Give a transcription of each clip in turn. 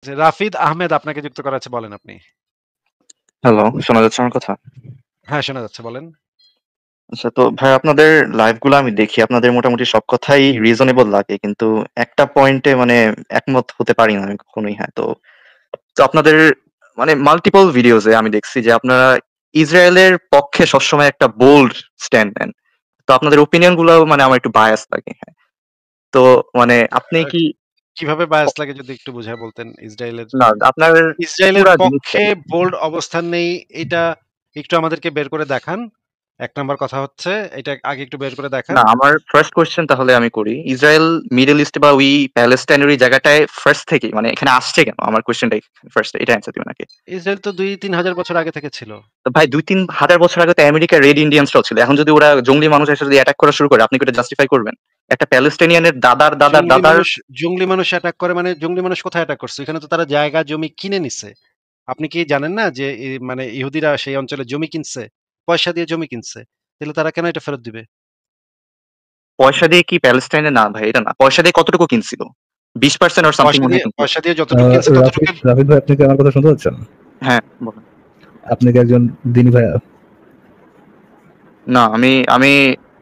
যে রাফিদ আহমেদ আপনাকে যুক্ত করা আছে, বলেন আপনি। হ্যালো, শোনা যাচ্ছে আমার কথা? হ্যাঁ, শোনা যাচ্ছে, বলেন। আচ্ছা, তো ভাই আপনাদের লাইভ গুলো আমি দেখি। আপনাদের মোটামুটি সব কথাই রিজনেবল লাগে। কিন্তু একটা পয়েন্টে মানে একমত হতে পারি না আমি কখনোই। হ্যাঁ, তো তো আপনাদের মানে মাল্টিপল ভিডিওসে আমি দেখছি যে আপনারা ইসরায়েলের পক্ষে সবসময় একটা বোল্ড স্ট্যান্ড নেন। তো আপনাদের ওপিনিয়ন গুলো মানে আমার একটু বায়াস লাগে। হ্যাঁ। তো মানে আপনি আ কি কিভাবে বায়াস লাগে যদি একটু বুঝায় বলতেন? না আপনার ইসরায়েলের পুরা জিনিসটা পক্ষে বোল্ড অবস্থান নেই, এটা একটু আমাদেরকে বের করে দেখান। ১ নাম্বার কথা হচ্ছে, এটা আগে একটু বের করে দেখান। না, আমার ফার্স্ট কোয়েশ্চেন তাহলে আমি করি। ইসরায়েল মিডল ইস্ট বা ওই প্যালেস্টাইনের ওই জায়গাটায় ফার্স্ট থেকেই মানে এখানে আসছে কেন? আমার কোয়েশ্চেনটাই ফার্স্ট এটা অ্যান্সার দিবেন নাকি? ইসরায়েল তো ২-৩ হাজার বছর আগে থেকে ছিল। তো ভাই ২-৩ হাজার বছর আগে তো আমেরিকার রেড ইন্ডিয়ানসরাও ছিল। এখন যদি ওরা জঙ্গলি মানুষ এসে যদি অ্যাটাক করা শুরু করে আপনি কি এটা জাস্টিফাই করবেন? একটা প্যালেস্টাইনিয়ানের দাদার দাদার জঙ্গলি দাদার মানুষ জঙ্গলি মানুষ অ্যাটাক করে মানে জঙ্গলি মানুষ কোথায় অ্যাটাক করছে? এখানে তো তারা জায়গা জমি কিনে নিছে। আপনি কি জানেন না যে মানে ইহুদিরা সেই অঞ্চলে জমি কিনছে? পয়সা দিয়ে জমি কিনছে। তাহলে তারা কেন এটা ফেরত দিবে? পয়সা দিয়ে কি প্যালেস্টাইনে না ভাই এটা না। পয়সা দিয়ে কতটুকু কিনছিল? 20% অর সামথিং মনে হয় কিনছিল। পয়সা দিয়ে যতটুকু কিনছে রাফিদ ততটুকের। রাফিদ ভাই, আপনি কি আমার কথা শুনতে পাচ্ছেন? হ্যাঁ, বলেন। আপনি কি একজন দিনী ভাইয়া? না, আমি আমি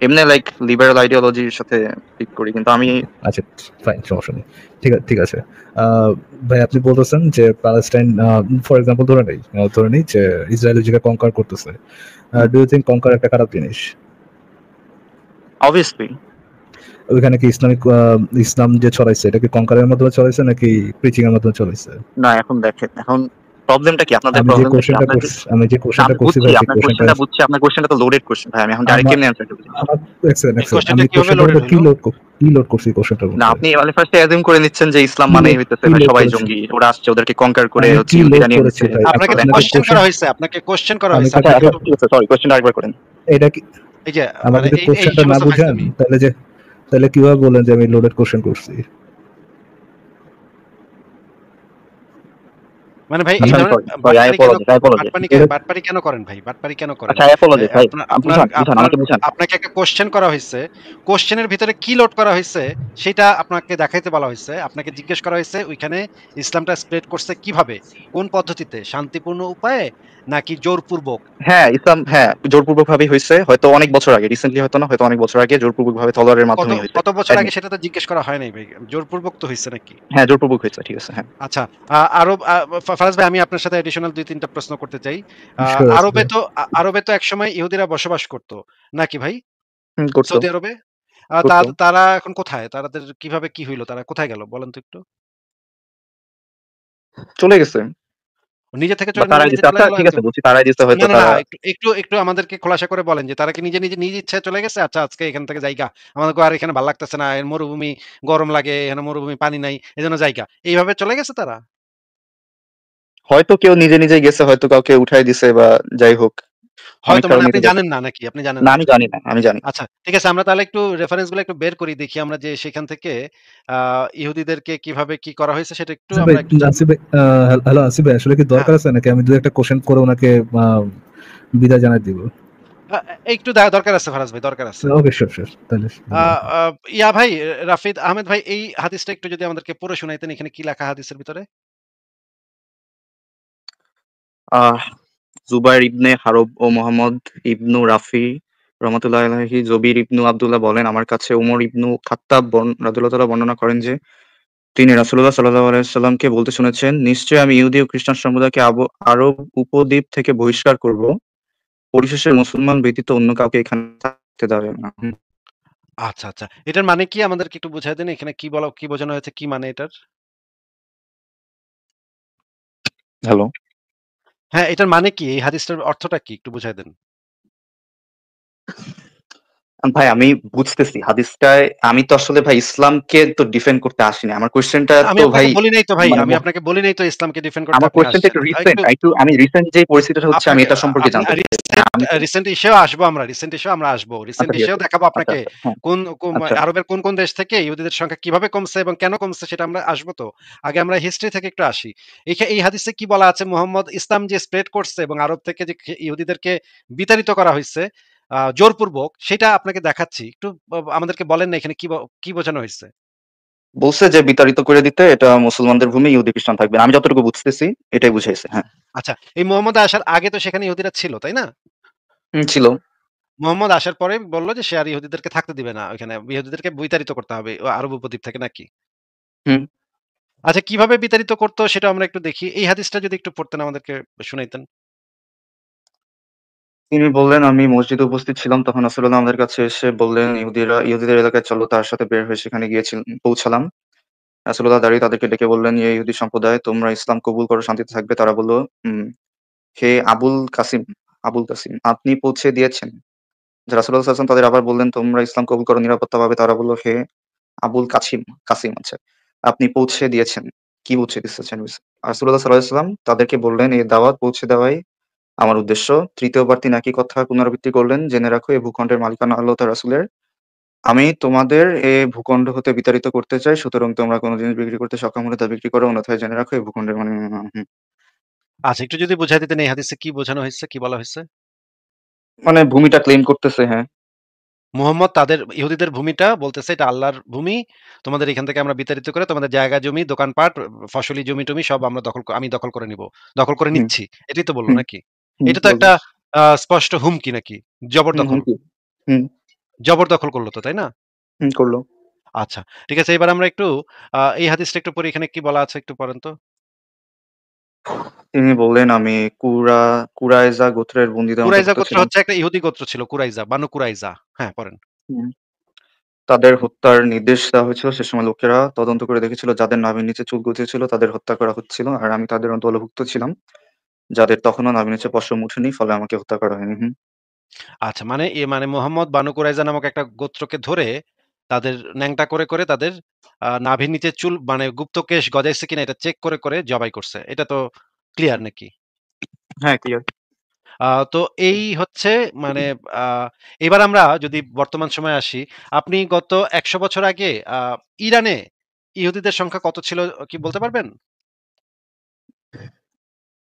এমনি লাইক লিবারাল আইডিওলজির সাথে ঠিক করি। কিন্তু আমি আচ্ছা, ফাইন, সমস্যা নেই। ঠিক আছে। আহ, ভাই, আপনি বলতেছেন যে প্যালেস্টাইন, ফর এক্সাম্পল ধরে নেই যে ইসরায়েলের জায়গায় কনকার করতেছে। ডু ইউ থিঙ্ক কনকার একটা খারাপ জিনিস? অবভিয়াসলি ওইখানে কি ইসলাম যে ছড়াইছে, এটা কি কনকারের মাধ্যমে ছড়াইছে নাকি প্রিচিং এর মাধ্যমে ছড়াইছে? না, এখন দেখেন, এখন প্রবলেমটা কি? আপনাদের আমি যে প্রবলেমটা কি? কোশ্চেনটা আপনার যে করছি আমি যে না, কোশ্চেনটা আমি করছি বুঝছি ভাই, সেই আপনার কোশ্চেনটা কোয়েশ্চেনটা বুঝছি। আপনার কোয়েশ্চেনটা তো লোডেড কোয়েশ্চেন ভাই। আমি এখন ডাইরেক্ট আমার কেমনে অ্যানসার করব জিনিসটা? আমার এই এক্সেলেন্ট। কোয়েশ্চেনটা আমি কিভাবে কোশ্চেনটার লোডেড মধ্যে হইলো? কি লোড করছি কোশ্চেনটার না, মধ্যে? আপনি মানে ফার্স্টে অ্যাজিউম করে নিচ্ছেন যে ইসলাম কি মানেই লোড হইতেছে কি ভাই লোড সবাই করেছি? জঙ্গি। ওরা আসছে ওদেরকে কনকার করে আমি হচ্ছে কি লোড ইহুদিরা নিয়ে করেছি নিচ্ছে। ভাই? আপনাকে তো তারপর কোয়েশ্চেন করা হইছে। আপনাকে কোয়েশ্চেন করা আমি হইছে। কি আচ্ছা, আপনি আচ্ছা, তো ঠিক আছে, সরি, কোয়েশ্চেনটা আরেকবার করেন। এটা কি এই যে আমার মানে যদি এই কোশ্চেনটা না সমস্ত বুঝেন, ফাইজলামি। তাহলে কিভাবে বলেন যে আমি লোডেড কোশ্চেন করছি? মানে ভাই এই হুম? আচ্ছা, আমি ধরনের সরি, সরি, আই বাটপারি কেন অ্যাপোলজিস, আই অ্যাপোলজিস। এটা বাটপারি কেন করেন ভাই? বাটপারি কেন করেন? আচ্ছা, আই অ্যাপোলজিস ভাই। আপনার বুঝান, বুঝান, আপনার আমাকে বুঝান। আপনাকে একটা কোয়েশ্চেন করা হইছে। কোয়েশ্চেনের ভিতরে কি লোড করা হইছে সেটা আপনাকে দেখাইতে বলা হইছে। আপনাকে জিজ্ঞেস করা হইছে ওইখানে ইসলামটা স্প্রেড করছে কিভাবে? কোন পদ্ধতিতে? শান্তিপূর্ণ উপায়ে নাকি জোরপূর্বক? হ্যাঁ, ইসলাম হ্যাঁ, জোরপূর্বকভাবেই হইছে। হয়তো অনেক বছর আগে, রিসেন্টলি হয়তো না, হয়তো অনেক বছর আগে জোরপূর্বকভাবে তলোয়ারের কত মাধ্যমেই হইছে। কত বছর আগে অ্যাডমিট। সেটা তো জিজ্ঞেস করা হয় নাই ভাই। জোরপূর্বক তো হইছে নাকি? হ্যাঁ, জোরপূর্বক হইছে। ঠিক আছে, হ্যাঁ। আচ্ছা, আরব ফারাজ ভাই, আমি আপনার সাথে অ্যাডিশনাল ২-৩ টা প্রশ্ন করতে চাই। শিওর আছে ভাই। আরবে তো একসময় ইহুদিরা বসবাস করত। নাকি ভাই? হুম, করতো, সৌদি আরবে? করতো। তারা এখন কোথায়? তাদের কিভাবে কি হইল? তারা কোথায় গেল? বলেন তো একটু। চলে গেছে। নিজে থেকে বা নিজে, তাড়াই নিজে দিছে। চলে আচ্ছা, গেল ঠিক আছে, একদম? বলছি তাড়াই দিছে হয়তো না। তারা। একটু আমাদেরকে খোলাসা করে বলেন যে তারা কি নিজে নিজ ইচ্ছায় চলে গেছে? আচ্ছা, আজকে এখান থেকে যাইগা। আমাদেরকে আর এখানে ভাল লাগতেছে না। এর মরুভূমি, গরম লাগে, এখানে মরুভূমি, পানি নাই। এজন্য যাইগা। এইভাবে চলে গেছে তারা? হয়তো কেউ নিজে নিজে গেছে, হয়তো কাউকে উঠাই দিছে বা যাই হোক। অনেক হয়তো মানে কারণেই আপনি তো যেতে জানেন পারে। না নাকি? আপনি জানেন না, না আমি আসলে? জানি না, আমি জানি না। আচ্ছা, ঠিক আছে। আমরা তাহলে একটু রেফারেন্স গুলো একটু বের করি। দেখি আমরা যে সেখান থেকে আ ইহুদিদেরকে কিভাবে কি করা হয়েছে সেটা একটু আসিফ ভাই, আমরা একটু জানবো। হ্যালো আসিফ ভাই, আসলে কি হ্যাঁ, দরকার আছে নাকি আমি দু একটা কোশ্চেন করে ওনাকে বিদায় জানাই দিব? একটু দরকার আছে ফারাজ ভাই, দরকার আছে। ওকে, শিওর, তাহলে আ ধন্যবাদ। আ ইয়া ভাই, রাফিদ আহমেদ ভাই, এই হাদিসটা একটু যদি আমাদেরকে পড়ে শোনাইতেন, এখানে কি লেখা হাদিসের ভিতরে? আহ জুবাইর ইবনে হারব ও মোহাম্মদ ইবনু রাফি রহমাতুল্লাহ আলাইহি জবির ইবনু আব্দুল্লাহ বলেন, আমার কাছে উমর ইবনু খাত্তাব রাদিয়াল্লাহু তাআলা বর্ণনা করেন যে তিনি রাসূলুল্লাহ সাল্লাল্লাহু আলাইহি সাল্লামকে বলতে শুনেছেন, নিশ্চয়ই আমি ইহুদি ও খ্রিস্টান সম্প্রদায়কে আরব উপদ্বীপ থেকে বহিষ্কার করব। পরিশেষে মুসলমান ব্যতীত অন্য কাউকে এখানে থাকতে দেবে না। আচ্ছা। এটার মানে কি আমাদেরকে একটু বুঝায় দেন? এখানে কি বোঝানো হয়েছে? কি মানে এটার? হ্যালো। হ্যাঁ, এটার মানে কি? এই হাদিসটার অর্থটা কি? একটু বুঝায় দেন। ভাই আমি বুঝতেছি হাদিসটায়। আমি তো আসলে ভাই ইসলামকে তো ডিফেন্ড করতে আসিনি। আমার কোয়েশ্চেনটা আমি তো ভাই আপনাকে বলি নাই তো ভাই। মানে আমি আপনাকে বলি নাই তো ইসলামকে ডিফেন্ড করতে আমার আপনি কোয়েশ্চেনটা আসছেন। একটু রিসেন্ট। একটু আমি রিসেন্ট যে পরিস্থিতিটা হচ্ছে আমি আপনাকে এটা সম্পর্কে আপনি জানতে চাচ্ছি। হ্যাঁ, রিসেন্ট আমি তো রিসেন্ট ইসেও আসবো আমরা। আচ্ছা, রিসেন্ট ঠিক ইসেও আছে। দেখাবো আচ্ছা, আপনাকে। আচ্ছা। হ্যাঁ, কোন আচ্ছা। আরবের কোন দেশ থেকে ইহুদিদের সংখ্যা কিভাবে কমছে এবং কেন কমছে সেটা আমরা আসবো তো। আগে আমরা হিস্ট্রি থেকে একটু আসি। এই হাদিসে কি বলা আছে? মুহাম্মদ ইসলাম যে স্প্রেড করছে এবং আরব থেকে যে ইহুদিদেরকে বিতাড়িত করা হইছে জোরপূর্বক, সেটা আপনাকে দেখাচ্ছি। একটু আমাদেরকে বলেন না এখানে কি বোঝানো হইছে? বলছে যে বিতাড়িত করে দিতে, এটা মুসলমানদের ভূমি, ইহুদি খ্রিস্টান থাকবে না। আমি যতটুকু বুঝতেছি এটাই বুঝাইছে। হ্যাঁ। আচ্ছা, এই মুহাম্মদ আসার আগে তো সেখানে ইহুদিরা ছিল, তাই না? ছিল। মুহাম্মদ আসার পরে বলল যে সে আর ইহুদিদেরকে থাকতে দিবে না ওইখানে। ইহুদিদেরকে বিতাড়িত করতে হবে আরব উপদ্বীপ থেকে নাকি? হুম। আচ্ছা, কিভাবে বিতাড়িত করতো সেটা আমরা একটু দেখি। এই হাদিসটা যদি একটু পড়তেন আমাদেরকে শুনাইতেন। তিনি বললেন, আমি মসজিদে উপস্থিত ছিলাম, তখন রাসূলুল্লাহ আমাদের কাছে এসে বললেন, ইহুদিদের এলাকায় চলো। তার সাথে বের হয়ে সেখানে পৌঁছালাম। রাসূলুল্লাহ দাঁড়িয়ে তাদেরকে ডেকে বললেন, ইয়ে ইহুদি সম্প্রদায়, তোমরা ইসলাম কবুল করো, শান্তিতে থাকবে। তারা বলল, হে আবুল কাসিম, আপনি পৌঁছে দিয়েছেন। রাসূলুল্লাহ সাল্লাল্লাহু আলাইহি ওয়াসাল্লাম তাদের আবার বললেন, তোমরা ইসলাম কবুল করো নিরাপত্তা পাবে। তারা বলল, হে আবুল কাসিম, আচ্ছা, আপনি পৌঁছে দিয়েছেন। কি পৌঁছে দিচ্ছেন? রাসূলুল্লাহ সাল্লাল্লাহু আলাইহি ওয়াসাল্লাম তাদেরকে বললেন, এই দাওয়াত পৌঁছে দেওয়াই আমার উদ্দেশ্য। তৃতীয়বার তিনি একই কথা পুনরাবৃত্তি করলেন, জেনে রাখো এই ভূখণ্ডের মালিকানা আল্লাহ ও তার রাসূলের। আমি তোমাদের এ ভূখণ্ড হতে বিতাড়িত করতে চাই, সুতরাং তোমরা কোনো জিনিস বিক্রি করতে সক্ষম হলে তা বিক্রি করো, অন্যথায় জেনে রাখো এই ভূখণ্ডের আচ্ছা, একটু যদি বুঝাই দিতেন এই হাদিসে কি বোঝানো হয়েছে, কি বলা হয়েছে? মানে ভূমিটা ক্লেম করতেছে। হ্যাঁ। মুহাম্মদ তাদের ইহুদিদের ভূমিটা বলতেছে এটা আল্লাহর ভূমি। তোমাদের এখান থেকে আমরা বিতাড়িত করে তোমাদের জায়গা জমি, দোকানপাট, ফসলি জমি-টমি সব আমি দখল করে নিব। দখল করে হুম, নিচ্ছি। এটাই তো বলল হুম, নাকি? হুম, এটা তো বলল। একটা স্পষ্ট হুমকি নাকি? জবরদখল। হুমকি। হুম, জবরদখল করল তো, তাই না? করলো। আচ্ছা। ঠিক আছে, এবার আমরা একটু এই হাদিসটা একটু পড়ি। এখানে কি বলা আছে একটু পড়েন তো? তিনি বললেন, আমি কুরাইজা গোত্রের বন্দীদের কুরাইজা অন্তর্ভুক্ত গোত্র ছিলাম। হচ্ছে একটা ইহুদি গোত্র ছিল, কুরাইজা, বানু কুরাইজা। হ্যাঁ, পড়েন। হুম। তাদের হত্যার নির্দেশ দেওয়া হয়েছিল। সে সময় লোকেরা তদন্ত করে দেখেছিল, যাদের নাভির নিচে চুল গজিয়েছিল তাদের হত্যা করা হচ্ছিল, আর আমি তাদের দলভুক্ত ছিলাম, যাদের তখনও নাভির নিচে পশম উঠেনি, ফলে আমাকে হত্যা করা হয়নি। আচ্ছা, মানে মুহাম্মদ বানু কুরাইজা নামক একটা গোত্রকে ধরে তাদের ন্যাংটা করে তাদের নাভির নিচে চুল মানে গুপ্ত কেশ গজাইছে কিনা এটা চেক করে জবাই করছে। এটা তো ক্লিয়ার নাকি? হ্যাঁ, ক্লিয়ার। তো এই হচ্ছে মানে আ এবার আমরা যদি বর্তমান সময়ে আসি, আপনি গত ১০০ বছর আগে ইরানে ইহুদিদের সংখ্যা কত ছিল কি বলতে পারবেন?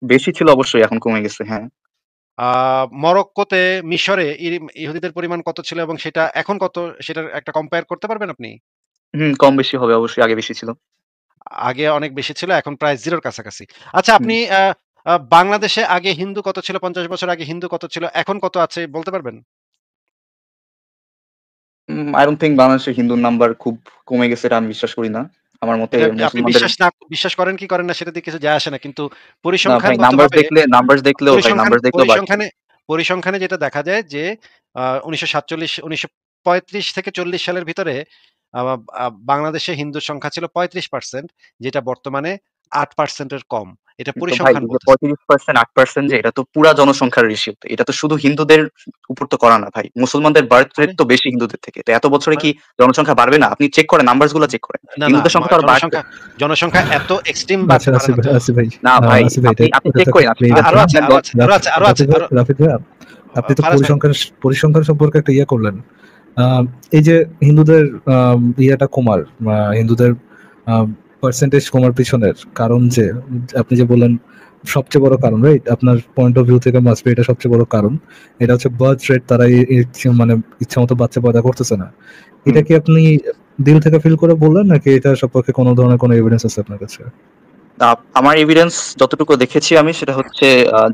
বেশি ছিল অবশ্যই, এখন কমে গেছে। হ্যাঁ। আ মরক্কোতে, মিশরে ইহুদিদের পরিমাণ কত ছিল এবং সেটা এখন কত সেটার একটা কম্পেয়ার করতে পারবেন আপনি? হুম, কম বেশি হবে অবশ্যই, আগে বেশি ছিল। আগে অনেক বেশি ছিল, এখন প্রায় 0 র কাছাকাছি। আচ্ছা, হুম। আপনি বাংলাদেশে আগে হিন্দু কত ছিল? ৫০ বছর আগে হিন্দু কত ছিল? এখন কত আছে বলতে পারবেন? I don't think বাংলাদেশের হিন্দুর নাম্বার খুব কমে গেছে, এটা আমি বিশ্বাস করি না। আমার মতে এটা আপনি মুসলমানদের বিশ্বাস করেন কি করেন না সেটা দিয়ে কিছু যায় আসে না। কিন্তু না ভাই, পরিসংখ্যানগতভাবে পরিসংখ্যান নাম্বারস দেখলেও বাড়ছে। পরিসংখ্যানে পরিসংখ্যানে যেটা দেখা যায় যে ১৯৪৭ ১৯৩৫ থেকে ৪০ সালের ভিতরে আ আ বাংলাদেশে হিন্দুর সংখ্যা ছিল ৩৫%, যেটা বর্তমানে ৮% এর কম। এটা তো ভাই, পরিসংখ্যান এই যে বলতেছে। ৩৫%, ৮% যে এটা তো পুরা জনসংখ্যার রেশিও। এটা তো শুধু হিন্দুদের উপর তো করা না ভাই। মুসলমানদের বার্থ রেট মানে তো বেশি হিন্দুদের থেকে। তো এত বছরে মানে কি জনসংখ্যা বাড়বে না? আপনি চেক করেন, নাম্বারস গুলা চেক করেন। না, হিন্দুদের সংখ্যা তো আর বাড়ছে। জনসংখ্যা এত এক্সট্রিম আচ্ছা, বাড়ে না তো। আসিফ ভাই, না ভাই, আসিফ ভাই, আপনি এটা চেক তো করেন, আপনি মেইন চেক একটা আরো করেন। আছে, আপনার আরো আছে। রাফিদ ভাই, আপনি তো ফারাজ ভাই। পরিসংখ্যান সম্পর্কে একটা ইয়ে করলেন। এই যে হিন্দুদের ইয়েটা কমার, হিন্দুদের পার্সেন্টেজ কমার পিছনের কারণ, যে আপনি যে বললেন সবচেয়ে বড় কারণ, রাইট? আপনার পয়েন্ট অফ ভিউ থেকে মাসবি এটা সবচেয়ে বড় কারণ। এটা হচ্ছে বার্থ রেট, তারা মানে ইচ্ছা মতো বাচ্চা পয়দা করতেছে না। এটা কি আপনি দিল থেকে ফিল করে বললেন, নাকি এটা সম্পর্কে কোনো ধরনের কোনো এভিডেন্স আছে আপনার কাছে? আমার এভিডেন্স যতটুকু দেখেছি আমি, সেটা হচ্ছে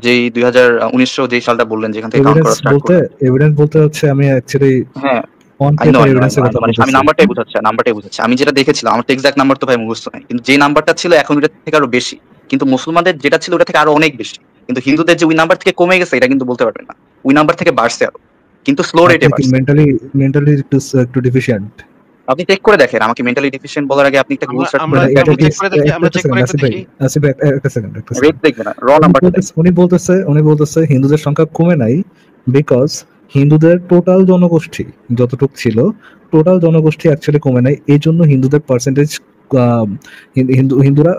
যেই ২০১৯ যেই সালটা বললেন, যেখান থেকে কাউন্ট এভিডেন্স করা স্টার্ট বলতে করলেন। এভিডেন্স বলতে হচ্ছে আমি অ্যাকচুয়ালি হ্যাঁ, on I know, paper I know, I know, এভিডেন্সের আই নো। কথা মানে আমি বলতেছি। নাম্বারটাই বুঝাচ্ছি। আমি যেটা দেখেছিলাম, আমার তো এক্সাক্ট নাম্বার তো ভাই মুখস্থ নাই। কিন্তু যে নাম্বারটা ছিল এখন ওটা থেকে আরো বেশি। কিন্তু মুসলমানদের যেটা ছিল ওটা থেকে আরো অনেক বেশি। কিন্তু হিন্দুদের যে ওই নাম্বার থেকে কমে গেছে এটা কিন্তু বলতে পারবেন না। ওই নাম্বার থেকে বাড়ছে আরো। কিন্তু স্লো রেটে আপনি কি বাড়ছে। মেন্টালি একটু ডিফিশিয়েন্ট? আপনি চেক করে দেখেন। আমাকে মেন্টালি ডিফিশিয়েন্ট বলার আগে আপনি একটা গুগল সার্চ করে আমরা দেখেন। এটা কি চেক করে দেখি, আমরা একটা চেক করে সেকেন্ড, একটু দেখি। আসিফ ভাই, একটা সেকেন্ড। রেট দেখবেন না, র নাম্বারটা দেখেন। উনি বলতেছে হিন্দুদের সংখ্যা কমে নাই, বিকজ হিন্দুদের টোটাল জনগোষ্ঠী যতটুকু ছিল, টোটাল জনগোষ্ঠী অ্যাকচুয়ালি কমে নাই। এই জন্য হিন্দুদের পার্সেন্টেজ, হিন্দুরা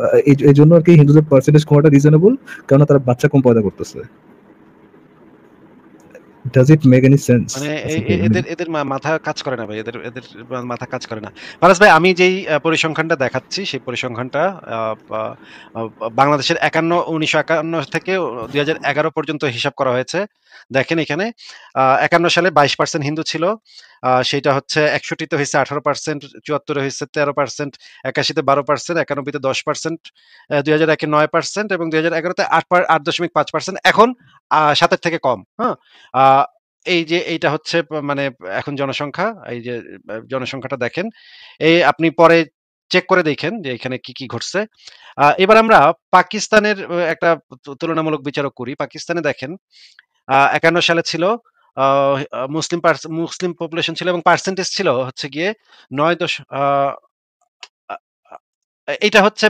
এই জন্য আর কি হিন্দুদের পার্সেন্টেজ কমাটা রিজনেবল, কারণ তারা বাচ্চা কম পয়দা করতেছে। Does it make any sense? মানে basically? এদের মাথা কাজ করে না ভাই, এদের মাথা কাজ করে না। ফারাজ ভাই, আমি যেই পরিসংখ্যানটা দেখাচ্ছি সেই পরিসংখ্যানটা বাংলাদেশের 1951 থেকে 2011 পর্যন্ত হিসাব করা হয়েছে। দেখেন এখানে 51 সালে 22% হিন্দু ছিল, সেটা হচ্ছে 61-তে হয়েছে 18%, 74-এ হয়েছে 13%, 81-তে 12%, 91-তে 10%, 2001-এ 9% এবং 2011-তে 8.5%। এখন 7-এর থেকে কম। হ্যাঁ, এই যে এইটা হচ্ছে মানে এখন জনসংখ্যা, এই যে জনসংখ্যাটা দেখেন, এই আপনি পরে চেক করে দেখেন যে এখানে কি কি ঘটছে। এবার আমরা পাকিস্তানের একটা তুলনামূলক বিচারক করি। পাকিস্তানে দেখেন 51 সালে ছিল মুসলিম পপুলেশন ছিল এবং পার্সেন্টেজ ছিল হচ্ছে গিয়ে 9 এটা হচ্ছে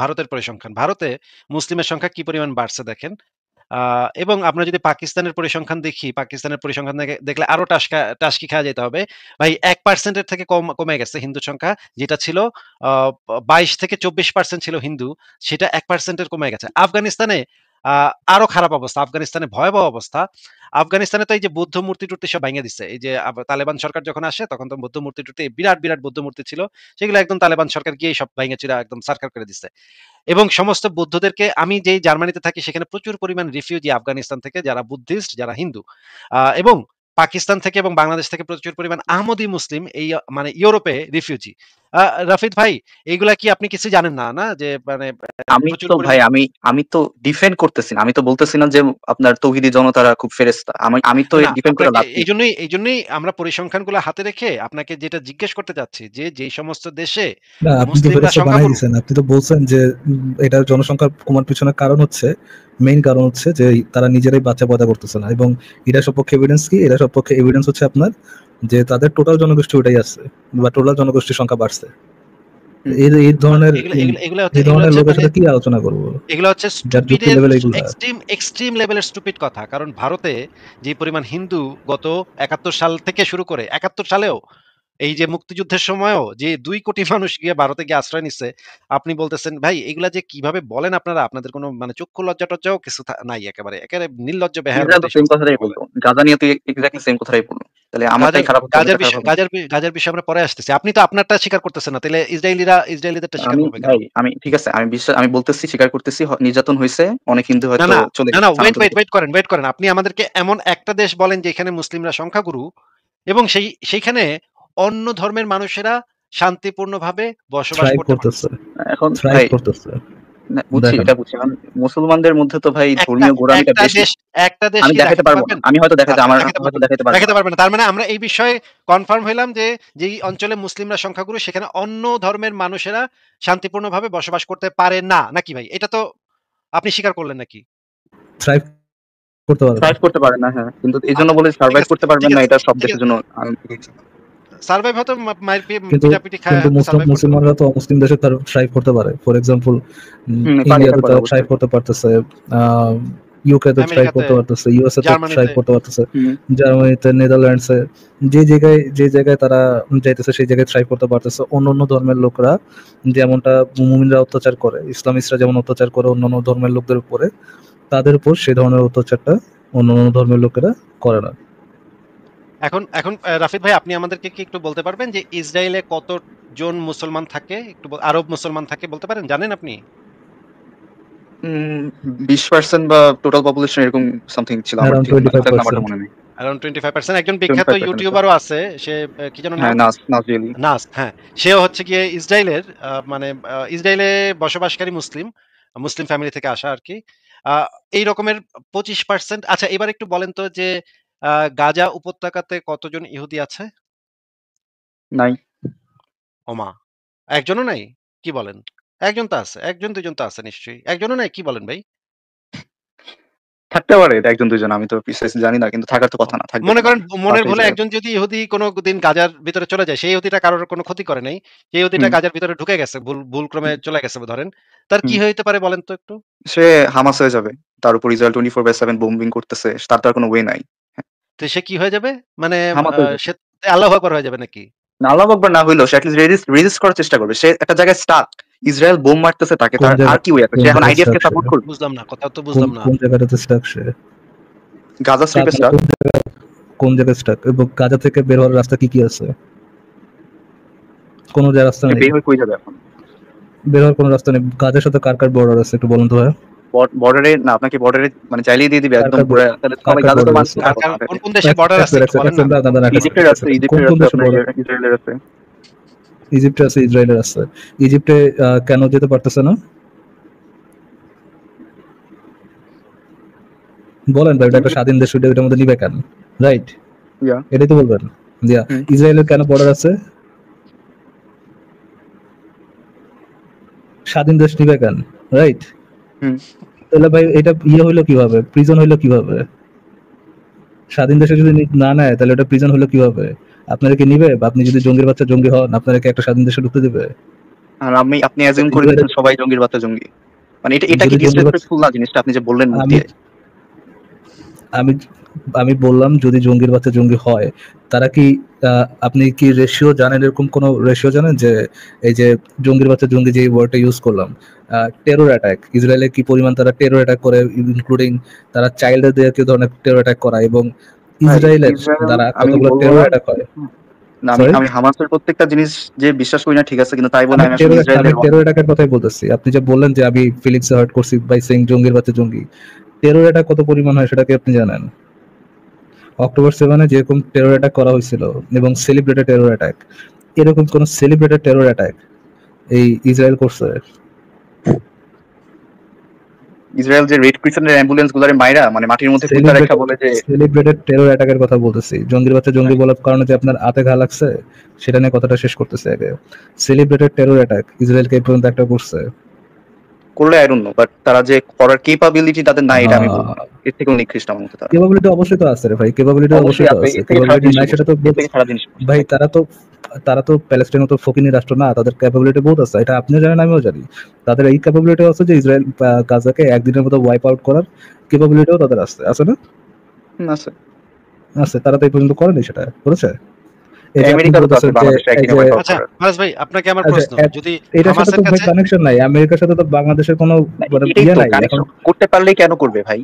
ভারতের পরিসংখ্যান। ভারতে মুসলিমের সংখ্যা কি পরিমাণ বাড়ছে দেখেন। এবং আমরা যদি পাকিস্তানের পরিসংখ্যান দেখি, পাকিস্তানের পরিসংখ্যান দেখলে আরো টাসকি খাওয়া যেতে হবে ভাই। 1% এর থেকে কমে গেছে হিন্দু সংখ্যা, যেটা ছিল 22 থেকে 24% ছিল হিন্দু, সেটা 1% এর কমে গেছে। আফগানিস্তানে আরো খারাপ অবস্থা, আফগানিস্তানে ভয়াবহ অবস্থা। আফগানিস্তানে তো এই যে বৌদ্ধ মূর্তি টুর্তি সব ভেঙে দিচ্ছে। এই যে তালেবান সরকার যখন আসে তখন তো বৌদ্ধ মূর্তি টুর্তি বিরাট বিরাট বৌদ্ধ মূর্তি ছিল, সেগুলো একদম তালেবান সরকার গিয়ে সব ভেঙে চিরা একদম সার্কার করে দিচ্ছে। এবং সমস্ত বৌদ্ধদেরকে, আমি যেই জার্মানিতে থাকি সেখানে প্রচুর পরিমাণ রিফিউজি আফগানিস্তান থেকে, যারা বুদ্ধিস্ট, যারা হিন্দু, এবং পাকিস্তান থেকে এবং বাংলাদেশ থেকে প্রচুর পরিমাণ আহমদী মুসলিম এই মানে ইউরোপে রিফিউজি। রাফিদ ভাই, এইগুলা কি আপনি কিছু জানেন না, না যে মানে আমি প্রচুর তো ভাই পরিমাণ। আমি তো ডিফেন্ড করতেছি না, আমি তো বলতেছি না যে আপনার তৌহিদি জনতারা খুব ফেরেশতা, আমি তো না, ডিফেন্ড করে আপনাকে লাভ নেই। এই জন্যই আমরা পরিসংখ্যানগুলো হাতে রেখে আপনাকে যেটা জিজ্ঞেস করতে চাচ্ছি যে যেই সমস্ত দেশে না, আপনি তো মুসলিমরা ফেরেশতা বানাই সংখ্যাগুরু। দিয়েছেন। আপনি তো বলছেন যে এটার জনসংখ্যার কমার পিছনে কারণ হচ্ছে, মেইন কারণ হচ্ছে যে তারা নিজেরাই বাচ্চা পয়দা করতেছে না। এবং এটা সপক্ষে এভিডেন্স কি? এটা সপক্ষে এভিডেন্স হচ্ছে আপনার যে তাদের টোটাল জনগোষ্ঠী ওটাই আছে, বা টোটাল জনগোষ্ঠীর সংখ্যা বাড়ছে। এই ধরনের এই এগুলো ধরনের হচ্ছে লোকের মানে সাথে কি আলোচনা করবো? এগুলো হচ্ছে যার যুক্তি স্টুপিডের লেভেল এগুলা। এক্সট্রিম লেভেলের স্টুপিড কথা। কারণ ভারতে যে পরিমাণ হিন্দু গত 71 সাল থেকে শুরু করে 71 সালেও এই যে মুক্তিযুদ্ধের সময়ও যে 2 কোটি মানুষ গিয়ে ভারতে গিয়ে আশ্রয় নিচ্ছে, আপনি বলতেছেন ভাই এগুলা যে কিভাবে বলেন আপনারা, আপনাদের কোনো মানে চক্ষু লজ্জা টজ্জাও কিছু নাই, একেবারে একেবারে নির্লজ্জ বেহায়ার ইসরায়েল মতো তো এই সেম সমস্ত কথাটাই কথা বলে। বলতো, গাজা নিয়ে তুই এক্স্যাক্টলি সেম কথাটাই বললো। তাহলে আমারটাই গাজার খারাপ হচ্ছে, গাজার ওদেরটা খারাপ বিষয় হবে না? গাজার বিষয়ে আমরা পরে আসতেছি। আপনি তো আপনারটা স্বীকার করতেছেন না, তাহলে ইসরায়েলিদেরটা স্বীকার আমি করবে কেন? ভাই আমি ঠিক আছে, আমি বলতেছি, স্বীকার করতেছি, নির্যাতন হয়েছে, অনেক হিন্দু না, হয়তো না, চলে না, গেছে না, স্থানান্তরিত। ওয়েট করেন। আপনি আমাদেরকে এমন একটা দেশ বলেন যেখানে মুসলিমরা সংখ্যাগুরু এবং সেইখানে অন্য ধর্মের মানুষেরা শান্তিপূর্ণভাবে বসবাস থ্রাইভ করতে করতেছে, পারতেছে। এখন থ্রাইভ ভাই করতেছে। বুঝছি, দেখেন, এটা বুঝছি, এখন মুসলমানদের মধ্যে তো ভাই একটা ধর্মীয় গোঁড়ামিটা একটা বেশি। দেশ একটা দেশ আমি কি দেখাতে দেখাতে পারবো না, পারবেন? আমি হয়তো দেখাতে, আচ্ছা, আমার দেখাতে হয়তো পারবেন না। দেখাতে পারবো না। দেখাতে পারবেন না। তার মানে আমরা এই বিষয়ে কনফার্ম হইলাম যে যেই অঞ্চলে মুসলিমরা সংখ্যাগুরু সেখানে অন্য ধর্মের মানুষেরা শান্তিপূর্ণভাবে বসবাস করতে পারে না, নাকি ভাই? এটা তো আপনি স্বীকার করলেন নাকি? থ্রাইভ করতে পারে না। সার্ভাইভ করতে পারে না, হ্যাঁ, কিন্তু এই জন্য আচ্ছা, বলে ঠিক সার্ভাইভ আছে, করতে পারবেন ঠিক না, আছে, এটা সব ঠিক দেশের আছে। জন্য সার্ভাইভ হয়তো কিন্তু পিটাপিটি খায় কিন্তু সার্ভাইভ করতে পারবে। মুসলমানরা তো অমুসলিম দেশে তার থ্রাইভ করতে পারে। ফর এক্সাম্পল, পারে, এটা ইন্ডিয়াতে করে তারা থ্রাইভ অবশ্যই। করতে পারতেছে, ইউকে তে থ্রাইভ আমেরিকাতে, করতে পারতেছে, ইউএসএ তে থ্রাইভ জার্মানিতে। করতে পারতেছে, হুম, জার্মানিতে, নেদারল্যান্ডসে, যে জায়গায় তারা যাইতেছে সেই জায়গায় থ্রাইভ করতে পারতেছে। অন্যান্য ধর্মের লোকরা যেমনটা মুমিনরা অত্যাচার করে, ইসলামিস্টরা যেমন অত্যাচার করে অন্যান্য ধর্মের লোকদের উপরে, তাদের উপর সেই ধরনের অত্যাচারটা অন্যান্য ধর্মের লোকেরা করে না। এখন এখন রাফিদ ভাই, আপনি আমাদেরকে কি একটু বলতে পারবেন যে ইসরায়েলে কতজন মুসলমান থাকে? একটু আরব মুসলমান থাকে বলতে পারেন? জানেন আপনি? 20% বা টোটাল পপুলেশন এরকম সামথিং ছিল, আমার অ্যারাউন্ড ঠিক এক্সাক্ট নাম্বারটা 25%। মনে নেই। অ্যারাউন্ড 25%। একজন বিখ্যাত 25% আছে। ইউটিউবারও আছে। সে কি যেন হ্যাঁ, নাম? নাজরিয়ালি। নাস, হ্যাঁ। সেও হচ্ছে গিয়ে ইসরায়েলের মানে ইসরায়েলে বসবাসকারী মুসলিম ফ্যামিলি থেকে আসা আরকি। আ এই রকমের 25%। আচ্ছা, এবার একটু বলেন তো যে গাজা উপত্যকাতে কতজন ইহুদি আছে? নাই। ওমা! একজনও নাই? কি বলেন? একজন তো আছে। ১ জন ২ জন তো আছে নিশ্চয়ই। একজনও নাই? কি বলেন ভাই? থাকতে পারে, এটা একজন দুইজন, আমি তো প্রিসাইসলি জানি না, কিন্তু থাকার তো কথা না, থাকবে মনে কেন? করেন মনের পাশেই ভুলে জায়গা। একজন যদি ইহুদি কোনদিন গাজার ভিতরে চলে যায়, সেই ইহুদিটা কারোর কোনো ক্ষতি করে নাই। সেই ইহুদিটা হুম, গাজার ভিতরে ঢুকে গেছে। ভুলক্রমে হুম, চলে গেছে ধরেন। তার কি হুম। হইতে পারে বলেন তো একটু? সে হামাস হয়ে যাবে। তার উপর ইসরায়েল 24/7 বোম্বিং করতেছে। তার তো আর কোনো ওয়ে নাই। হ্যাঁ, তো সে কি হয়ে যাবে? মানে হামাস হয়ে যাবে। সে আল্লাহু আকবার হয়ে যাবে নাকি? না, আল্লাহু আকবার না হইলেও সে এটলিস্ট রেজিস্ট করার চেষ্টা করবে। সে একটা জায়গায় স্টাক। ইসরায়েল বোম মারতেছে তাকে, তার আর কি ওয়ে আছে? কোন সে এখন জায়গায় আইডিএফ স্টাক কে সে? সাপোর্ট করবে। বুঝলাম না। কথা তো কোন বুঝলাম না। কোন জায়গাটাতে স্টাক সে? গাজা স্ট্রিপে মানে স্টাক। কোন জায়গায় স্টাক, এবং গাজা থেকে বের হওয়ার রাস্তা কি কি আছে? কোনো যে রাস্তা নেই, বের হয়ে কই যাবে এখন? বের হওয়ার কোনো রাস্তা নেই। গাজার সাথে কার কার বর্ডার আছে একটু বলুন তো ভাই। বর্ডারে না, আপনাকে বর্ডারে মানে চাইলেই দিয়ে দিবে কার একদম কার পুরো। তাহলে কার সবাই কার গাজা তো বর্ডার মানুষ আছে? থাকবে না। কোন কোন দেশের বর্ডার আছে একটু বলেন না। ইজিপ্টের আছে, কোন ইজিপ্টের কোন আছে, দেশের আপনার বর্ডার? ইসরায়েলের আছে। ইজিপ্টে আছে, ইসরায়েলের আছে। ইজিপ্টে কেন যেতে পারতেছে না বলেন ভাই? এটা একটা স্বাধীন দেশ, এটার মধ্যে নিবে কেন? রাইট, ইয়া এটাই তো বলবেন। দিয়া ইসরায়েলের কেন বর্ডার আছে? স্বাধীন দেশ নিবে কেন? রাইট। তাহলে ভাই এটা হইলো কিভাবে, প্রিজন হইলো কিভাবে? স্বাধীন দেশে যদি না নেয় তাহলে এটা প্রিজন হলো কিভাবে? আপনারা কি নিবে? বা আপনি যদি জঙ্গির বাচ্চা জঙ্গি হন, আপনারা কি একটা স্বাধীন দেশে ঢুকতে দিবে? আর আপনি অ্যাজিউম করে দিচ্ছেন সবাই জঙ্গির বাচ্চা জঙ্গি। মানে এটা কি যদি জঙ্গির বাচ্চা, ডিসরেসপেক্টফুল না জিনিসটা আপনি যে বললেন মুখ আমি দিয়ে? আমি আমি বললাম যদি জঙ্গির বাচ্চা জঙ্গি হয়, তারা কি আপনি কি রেশিও জানেন, এরকম কোন রেশিও জানেন যে এই যে জঙ্গির বাচ্চা জঙ্গি যে ওয়ার্ডটা ইউজ করলাম, টেরর অ্যাটাক, ইসরায়েলে কি পরিমাণ তারা টেরর অ্যাটাক করে, ইনক্লুডিং তারা চাইল্ডদের দিয়ে কি ধরনের টেরর অ্যাটাক করায়, এবং ইসরায়েলের দ্বারা আমি কতগুলো বলবো টেরর না, অ্যাটাক হয়। আমি হামাসের প্রত্যেকটা জিনিস যে বিশ্বাস করি না ঠিক আছে, কিন্তু তাই বলে আমি আমি আসলে ইসরায়েলের টেরর অ্যাটাকের কথাই বলতেছি। আপনি যে বললেন যে আমি ফিলিংসে হার্ট করছি বাই সেইং জঙ্গির বাচ্চা জঙ্গি, টেরর অ্যাটাক কত পরিমাণ হয় সেটা কি আপনি জানেন? অক্টোবর 7 যেরকম টেরর অ্যাটাক করা হয়েছিল এবং সেলিব্রেটেড টেরর অ্যাটাক, এরকম কোন সেলিব্রেটেড টেরর অ্যাটাক এই ইসরায়েল করছে? ইসরায়েল যে রেড ক্রিসেন্টের অ্যাম্বুলেন্স গুলারে মাইরা মানে মাটির মধ্যে পুঁতা রেখা বলে যে সেলিব্রেটেড টেরর অ্যাটাকের কথা বলতেছি। জঙ্গির বাচ্চা জঙ্গি বলার কারণে যে আপনার হাতে ঘা লাগছে সেটা নিয়ে কথাটা শেষ করতেছে আগে। সেলিব্রেটেড টেরর অ্যাটাক ইসরায়েলকে এই পর্যন্ত একটা করছে। করলে আই ডোন্ট নো, বাট তারা যে করার ক্যাপাবিলিটি তাদের নাই এটা আমি বলবো। এর থেকেও নিকৃষ্ট আমার মতে তারা। ক্যাপাবিলিটি অবশ্যই তো আছে রে ভাই, ক্যাপাবিলিটি অবশ্যই তো আছে। ক্যাপাবিলিটি নাই সেটা তো ভাই, তারা তো প্যালেস্টাইনের মতো ফকিনি রাষ্ট্র না, তাদের ক্যাপাবিলিটি বহুত আছে, এটা আপনিও জানেন আমিও জানি। তাদের এই ক্যাপাবিলিটি আছে যে ইসরায়েল গাজাকে একদিনের মতো ওয়াইপ আউট করার ক্যাপাবিলিটিও তাদের আছে, আছে না? আছে আছে, তারা তো এই পর্যন্ত করেনি, সেটা করেছে। আমেরিকার সাথে তো বাংলাদেশের কোনো ইয়ে নাই এখন। করতে পারলেই কেন করবে ভাই?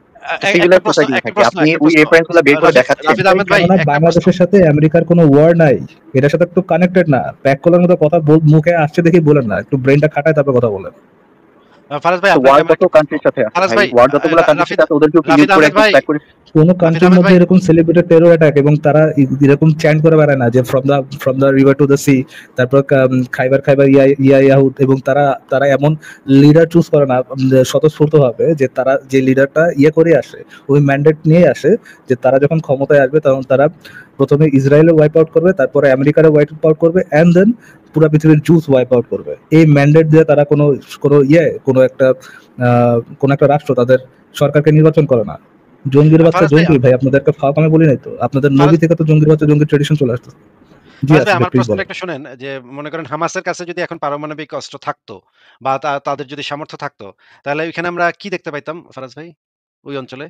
বাংলাদেশের সাথে আমেরিকার কোনো ওয়ার নাই, এটার সাথে একটু কানেক্টেড না। প্যাক কলার মতো কথা মুখে আসছে দেখি বলেন না, একটু ব্রেনটা খাটায় তারপর কথা বলেন। কোন কান্ট্রির মধ্যে এরকম সেলিব্রেটেড টেরর অ্যাটাক এবং তারা এরকম চ্যান্ট করে বেড়ায় না যে from the river to the sea, তারপর খাইবার ইয়াহুদ, এবং তারা এমন লিডার চুজ করে না স্বতঃস্ফূর্ত ভাবে যে তারা যে লিডারটা করে আসে, ওই ম্যান্ডেট নিয়ে আসে যে তারা যখন ক্ষমতায় আসবে তখন তারা প্রথমে ইসরায়েলের ওয়াইপ আউট করবে, তারপরে আমেরিকার ওয়াইপ আউট করবে, এন্ড দেন পুরো পৃথিবীর জুস ওয়াইপ আউট করবে। এই ম্যান্ডেট দিয়ে তারা কোনো একটা রাষ্ট্র তাদের সরকারকে নির্বাচন করে না। জঙ্গির বাচ্চা জঙ্গি ভাই, আপনাদেরকে ফাঁক আমি বলি নাই তো, আপনাদের নবী থেকে তো জঙ্গির বাচ্চা জঙ্গির ট্রেডিশন চলে আসছে। আমার প্রশ্নটা একটু শুনেন, যে মনে করেন হামাসের কাছে যদি এখন পারমাণবিক অস্ত্র থাকতো বা তাদের যদি সামর্থ্য থাকতো, তাহলে ওইখানে আমরা কি দেখতে পাইতাম ফারাজ ভাই ওই অঞ্চলে?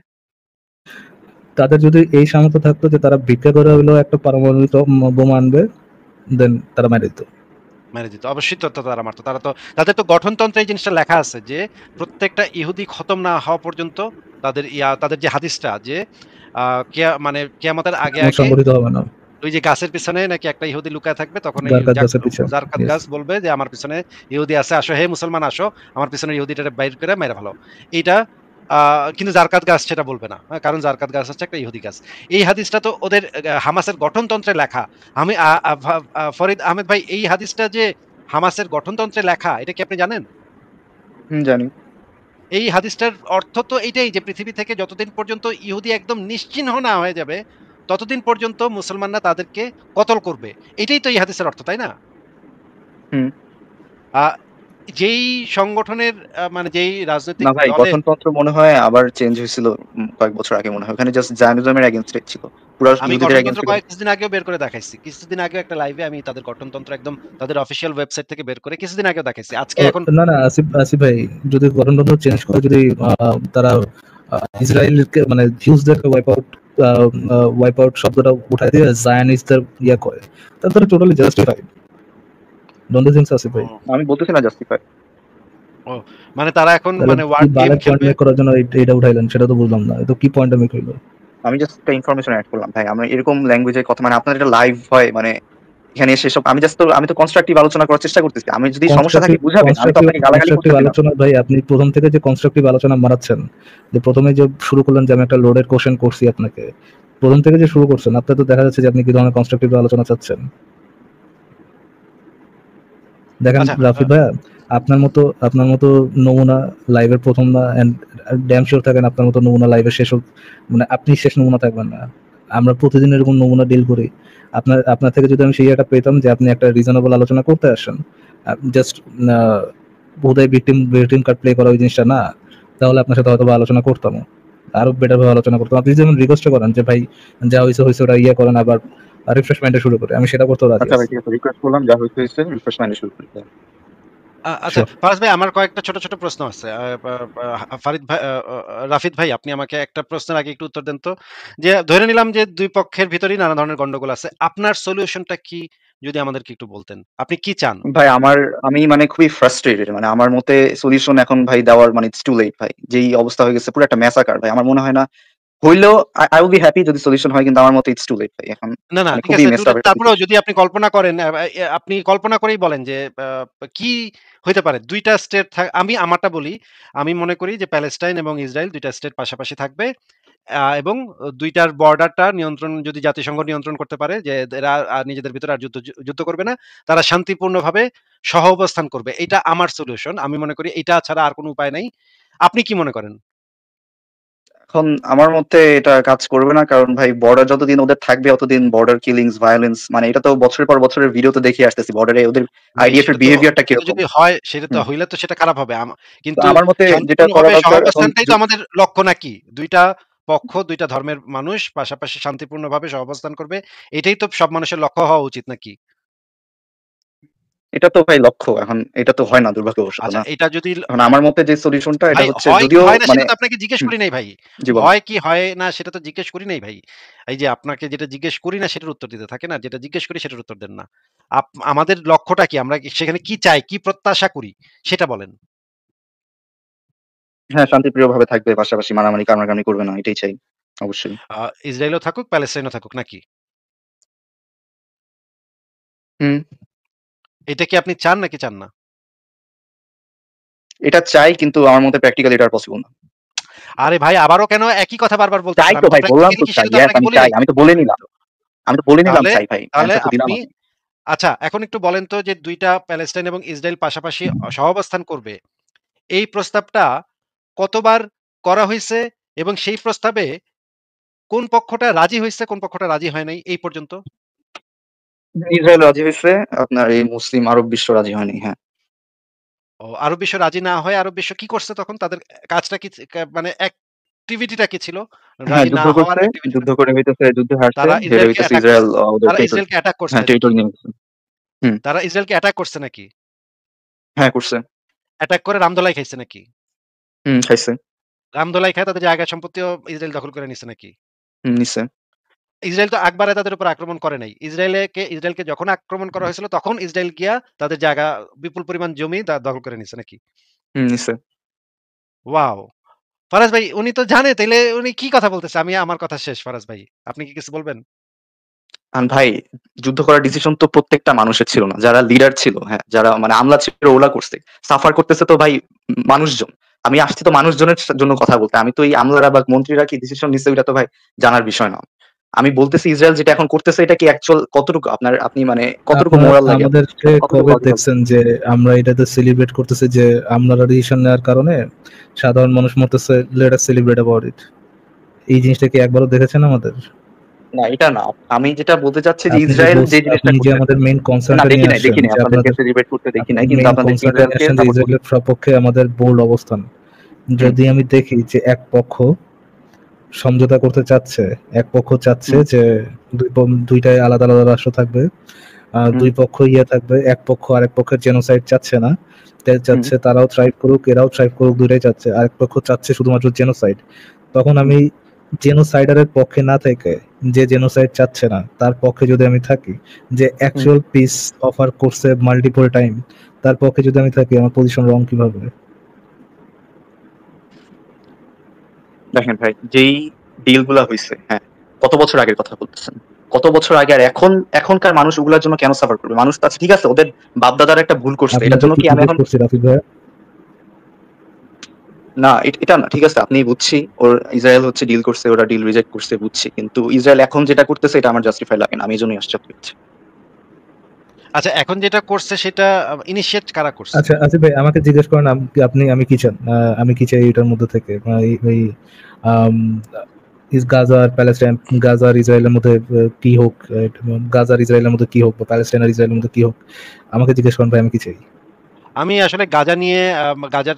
তাদের যদি এই সামর্থ্য থাকতো যে তারা ভিক্ষা করে হলেও একটা পারমাণবিক বোমা আনবে, দেন তারা মেরে দিত। অবশ্যই তো তারা মারতো। তাদের তো গঠনতন্ত্রে এই জিনিসটা লেখা আছে যে প্রত্যেকটা ইহুদি খতম না হওয়া পর্যন্ত তাদের যে হাদিসটা যে মানে কিয়ামতের আগে সংগঠিত হবে না। ওই যে গাছের পিছনে নাকি একটা ইহুদি লুকায় থাকবে, তখন জারকাত গাছ বলবে যে আমার পিছনে ইহুদি আছে, আসো হে মুসলমান আসো, আমার পিছনে ইহুদিটা বাইর করে মেরে ফেলো। এইটা কিন্তু জারকাত গাছ সেটা বলবে না, কারণ জারকাত গাছ হচ্ছে একটা ইহুদি গাছ। এই হাদিসটা তো ওদের হামাসের গঠনতন্ত্রে লেখা। আমি ফরিদ আহমেদ ভাই, এই হাদিসটা যে হামাসের গঠনতন্ত্রে লেখা, এটা কি আপনি জানেন? জানি। এই হাদিসটার অর্থ তো এইটাই যে পৃথিবী থেকে যতদিন পর্যন্ত ইহুদি একদম নিশ্চিহ্ন না হয়ে যাবে ততদিন পর্যন্ত মুসলমানরা তাদেরকে কতল করবে। এটাই তো এই হাদিসের অর্থ, তাই না? যেই সংগঠনের মানে যেই রাজনৈতিক দলের গঠনতন্ত্র মনে হয় আবার চেঞ্জ হয়েছিল কয়েক বছর আগে, মনে হয় ওখানে জাস্ট জায়নিজমের এগেইনস্ট ছিল, পুরো ইহুদিদের এগেইনস্ট ছিল। কিছুদিন আগেও বের করে দেখাইছি, কিছুদিন আগে একটা লাইভে আমি তাদের গঠনতন্ত্র একদম তাদের অফিশিয়াল ওয়েবসাইট থেকে বের করে কিছুদিন আগেও দেখাইছি। আজকে এখন না আসিফ ভাই, যদি গঠনতন্ত্র চেঞ্জ করে যদি তারা ইসরায়েলকে মানে জিউসদেরকে ওয়াইপ আউট শব্দটা উঠাই দিয়ে জায়নিস্টদের করে, তাহলে totally justified. Don't you think so Asif ভাই? আমি বলতেছি না জাস্টিফাইড। মানে তারা এখন মানে ওয়ার্ড গেম খেলবে করার জন্য এটা উঠাইলেন, সেটা তো বুঝলাম না। এটা কি পয়েন্ট আমি কইলো? আমি জাস্ট একটা ইনফরমেশন অ্যাড করলাম ভাই। আমরা এরকম ল্যাঙ্গুয়েজের কথা মানে আপনার এটা লাইভ হয় মানে এখানে এসে সব আমি তো কনস্ট্রাকটিভ আলোচনা করার চেষ্টা করতেছি। আমি যদি সমস্যা থাকে বুঝাবেন। আমি তো আপনাকে গালাগালি কনস্ট্রাকটিভ করতেছি না। আলোচনা ভাই, আপনি প্রথম থেকে যে কনস্ট্রাকটিভ আলোচনা মারাচ্ছেন, যে প্রথমে যে শুরু করলেন যে আমি একটা লোডের কোশ্চেন করছি আপনাকে, প্রথম থেকে যে শুরু করছেন, আপনার তো দেখা যাচ্ছে যে আপনি কি ধরনের কনস্ট্রাকটিভ আলোচনা চাচ্ছেন। দেখেন আচ্ছা রাফি ভাইয়া, আপনার মতো নমুনা লাইভের প্রথম না, এন্ড ড্যাম শিওর থাকেন আপনার মতো নমুনা লাইভের শেষ মানে আপনি শেষ নমুনা থাকবেন না। আমরা প্রতিদিন এরকম নমুনা ডিল করি। আপনার থেকে যদি আমি সেই একটা পেতাম যে আপনি একটা রিজনেবল আলোচনা করতে আসেন, জাস্ট বোধহয় ভিকটিম কার্ড প্লে করা ওই জিনিসটা না, তাহলে আপনার সাথে হয়তো আলোচনা করতাম, আরো বেটার ভাবে আলোচনা করতাম। আপনি যেমন রিকোয়েস্ট করেন যে ভাই যা হয়েছে ওটা ইয়ে করেন, আবার রিফ্রেশমেন্টে শুরু করে, আমি সেটা করতেও রাজি আচ্ছা ভাই আছি। ঠিক আছে, রিকোয়েস্ট করলাম, যা হয়েছে রিফ্রেশমেন্ট শুরু করি। আচ্ছা শিওর। ফারাজ ভাই, আমার কয়েকটা ছোট ছোট প্রশ্ন আছে। ফারিদ ভাই, রাফিদ ভাই, আপনি আমাকে একটা প্রশ্নের আগে একটু উত্তর দেন তো। যে ধরে নিলাম যে দুই পক্ষের ভিতরেই নানা ধরনের গন্ডগোল আছে, আপনার সলিউশনটা কি যদি আমাদেরকে একটু বলতেন, আপনি কি চান? ভাই আমি মানে খুবই ফ্রাস্ট্রেটেড, মানে আমার মতে সলিউশন এখন ভাই দেওয়ার মানে ইটস টু লেট ভাই। যেই অবস্থা হয়ে গেছে পুরো একটা ম্যাসাকার ভাই, আমার মনে হয় না হইলেও আই উইল বি হ্যাপি যদি সলিউশন হয়, কিন্তু আমার মতে ইটস টু লেট ভাই এখন। না, না, মানে ঠিক খুবই আছে। মেসড আপ একটা তারপরেও যদি আপনি কল্পনা করেন, আপনি কল্পনা করেই বলেন যে কি হইতে পারে? ২ টা স্টেট আমি আমারটা বলি। আমি মনে করি যে প্যালেস্টাইন এবং ইসরায়েল ২ টা স্টেট পাশাপাশি থাকবে। এবং ২ টার বর্ডারটা নিয়ন্ত্রণ যদি জাতিসংঘ নিয়ন্ত্রণ করতে পারে, যে এরা নিজেদের ভিতরে আর যুদ্ধ করবে না। তারা শান্তিপূর্ণভাবে সহাবস্থান করবে। এইটা আমার সলিউশন। আমি মনে করি এইটা ছাড়া আর কোন উপায় নাই। আপনি কি মনে করেন? এখন আমার মতে এটা কাজ করবে না, কারণ ভাই বর্ডার যতদিন ওদের থাকবে অতদিন বর্ডার কিলিংস, ভায়োলেন্স, মানে এটা তো বছরের পর বছরের ভিডিও তো দেখে আসতেছি বর্ডারে ওদের ভাই আইডিএফ এর বিহেভিয়ারটা সেটা কিরকম। যদি হয়, সেটা তো হুম। হইলে তো সেটা খারাপ হবে। তো কিন্তু আমার মতে যেটা করা শান্তিপূর্ণভাবে দরকার এখন সহাবস্থানটাই তো আমাদের লক্ষ্য নাকি? ২ টা পক্ষ, ২ টা ধর্মের মানুষ পাশাপাশি শান্তিপূর্ণভাবে সহাবস্থান করবে। এটাই তো সব মানুষের লক্ষ্য হওয়া উচিত নাকি? এটা তো ভাই লক্ষ্য, এখন এটা তো হয় না দুর্ভাগ্যবশত আচ্ছা, না। এটা যদি এখন আমার মতে যে সলিউশনটা এটা ভাই হচ্ছে, হয় কি যদিও হয় না মানে সেটা তো আপনাকে জিজ্ঞেস হুম, করি নাই ভাই। জি বলেন। হয় কি হয় না সেটা তো জিজ্ঞেস করি নাই ভাই। এই যে আপনাকে যেটা জিজ্ঞেস করি না সেটার উত্তর দিতে থাকে না, যেটা জিজ্ঞেস করি সেটার উত্তর দেন না। আমাদের লক্ষ্যটা কি? আমরা সেখানে কি চাই, কি প্রত্যাশা করি সেটা বলেন। হ্যাঁ, শান্তিপ্রিয়ভাবে থাকবে, পাশাপাশি মারামারি কামড়াকামড়ি করবে না, এটাই চাই অবশ্যই। ইসরায়েলও থাকুক, প্যালেস্টাইনও থাকুক নাকি? হুম, এটা কি আপনি চান নাকি চান না? এটা চাই, কিন্তু আমার মতে প্র্যাকটিক্যালি এটা আর পসিবল না। আরে ভাই, আবারও কেন একই কথা বারবার চাই বলতেছেন? তো আমি তো ভাই, বললাম প্র্যাকটিক্যালি তো কি চাই। সেটা তো ইয়েস আপনাকে আমি বলি চাই, নাই। আমি তো বলে নিলাম। আমি তো বলে নিলাম তাহলে চাই ভাই। তাহলে অ্যান্সার তো দিলাম আপনি আমি। আচ্ছা, এখন একটু বলেন তো যে ২ টা প্যালেস্টাইন এবং ইসরায়েল পাশাপাশি সহাবস্থান করবে। এই প্রস্তাবটা কতবার করা হইছে এবং সেই প্রস্তাবে কোন পক্ষটা রাজি হইছে, কোন পক্ষটা রাজি হয় নাই এই পর্যন্ত? ইসরায়েল রাজি হইছে, আপনার এই মুসলিম আরব বিশ্ব রাজি হয়নি। হ্যাঁ। আরব বিশ্ব রাজি না হয়ে আরব বিশ্ব কি করছে তখন? তাদের কাজটা কি মানে অ্যাক্টিভিটিটা কি ছিল? হ্যাঁ, রাজি না যুদ্ধ হওয়ার করছে। অ্যাক্টিভিটিটা? যুদ্ধ করে হইতেছে, যুদ্ধে হারছে। তারা হেরে ইসরায়েলকে হইতেছে অ্যাটাক ইসরায়েল করছে। ওদের তারা টেরিটরি, ইসরায়েলকে অ্যাটাক করছে হ্যাঁ, নাকি? টেরিটরি নিয়ে নিছে। হুম, তারা ইসরায়েলকে অ্যাটাক করছে নাকি? হ্যাঁ করছে। অ্যাটাক করে রামদোলাই খাইছে নাকি? হুম, খাইছে। রামদোলাই খায় তাদের জায়গা সম্পত্তিও ইসরায়েল দখল করে নিছে নাকি? হুম, নিছে। ইসরায়েল তো একবারে তাদের উপর আক্রমণ করে নাই। ইসরায়েলকে যখন আক্রমণ করা হয়েছিল তখন ইসরায়েল গিয়া তাদের জায়গা, বিপুল পরিমাণ জমি দখল করে নিছে নাকি? হুম, নিছে। ওয়াও! ফারাজ ভাই, উনি তো জানে, তাইলে উনি কি কথা বলতেছে? আমার কথা শেষ ফারাজ ভাই। আপনি কি কিছু বলবেন? ভাই যুদ্ধ করার ডিসিশন তো প্রত্যেকটা মানুষের ছিল না। যারা লিডার ছিল, হ্যাঁ, যারা মানে আমলা ছিল ওরা করছে। সাফার করতেছে তো ভাই মানুষজন। আমি আসছি তো মানুষজনের জন্য কথা বলতে। আমি তো এই আমলারা বা মন্ত্রীরা কি ডিসিশন নিচ্ছে ওইটা তো ভাই জানার বিষয় না। আমি বলতেছি ইসরায়েল যেটা এখন করতেছে এটা কি অ্যাকচুয়াল কতটুকু আপনি মানে কতটুকু আপনারা মোরাল লাগে আপনার? আমাদেরকে এটা কতটুকু কবে লজিক্যাল? দেখছেন যে আমরা এটাতে সেলিব্রেট করতেছি যে আমরা ডিসিশন নেওয়ার কারণে সাধারণ মানুষ মরতেছে, let us celebrate about it? এই জিনিসটা কি একবারও দেখেছেন আমাদের? না এটা না। আমি যেটা বলতে চাচ্ছি যে ইসরায়েল যে জিনিসটা আপনি যে করতেছে, আমাদের মেইন না কনসার্নটা দেখি নিয়ে নাই, আসছেন দেখি নাই যে আপনাদেরকে আপনাদের, সেলিব্রেট করতে দেখি নাই, আপনাদের কিন্তু মেইন আপনাদেরকে কনসার্নটা নিয়ে ইসরায়েলকে আসছেন যে সাপোর্ট করতে। ইসরায়েলের সপক্ষে আমাদের বোল্ড অবস্থান। হুম, যদি আমি দেখি যে এক পক্ষ সমঝোতা করতে চাচ্ছে, এক পক্ষ চাচ্ছে হুম, যে দুইটাই আলাদা আলাদা রাষ্ট্র থাকবে, হুম, দুই পক্ষ থাকবে, এক পক্ষ আরেক পক্ষের জেনোসাইড চাচ্ছে না, হুম, চাচ্ছে তারাও থ্রাইভ করুক এরাও থ্রাইভ করুক, দুইটাই চাচ্ছে, আরেক পক্ষ চাচ্ছে শুধুমাত্র জেনোসাইড। তখন হুম, আমি জেনোসাইডারের পক্ষে না থেকে যে জেনোসাইড চাচ্ছে না তার পক্ষে যদি আমি থাকি, যে হুম। অ্যাকচুয়াল পিস অফার করছে মাল্টিপল টাইম, তার পক্ষে যদি আমি থাকি, আমার পজিশন রং কিভাবে? দেখেন ভাই, যেই ডিল গুলা হয়েছে, হ্যাঁ, কত বছর আগের কথা বলতেছেন? কত বছর আগে, আর এখনকার মানুষ ওগুলোর জন্য কেন সাফার করবে? মানুষ তো আছে, ঠিক আছে, ওদের বাপ দাদার একটা ভুল করছে, এটার আপনাকে জন্য কি কি আমি জিজ্ঞেস এখন করছি রাফিক ভাইয়া? না, এটা না, ঠিক আছে, আপনি বুঝছি ওর ইসরায়েল হচ্ছে ডিল করছে, ওরা ডিল রিজেক্ট করছে, বুঝছি, কিন্তু ইসরায়েল এখন যেটা করতেছে এটা আমার জাস্টিফাই লাগে না, আমি এই জন্যই আশ্চর্য হচ্ছি। আচ্ছা, এখন যেটা করছে সেটা ইনিশিয়েট কারা করছে? আচ্ছা আচ্ছা ভাই, আমাকে জিজ্ঞেস করেন আপনি আমি কি চান, আমি কি চাই এটার মধ্যে থেকে, এই গাজা আর প্যালেস্টাইন, গাজা আর ইসরায়েলের মধ্যে কি হোক, গাজা আর ইসরায়েলের মধ্যে কি হোক, বা প্যালেস্টাইন আর ইসরায়েলের মধ্যে কি হোক, আমাকে জিজ্ঞেস করেন ভাই আমি কি চাই। আমি আসলে গাজা নিয়ে গাজার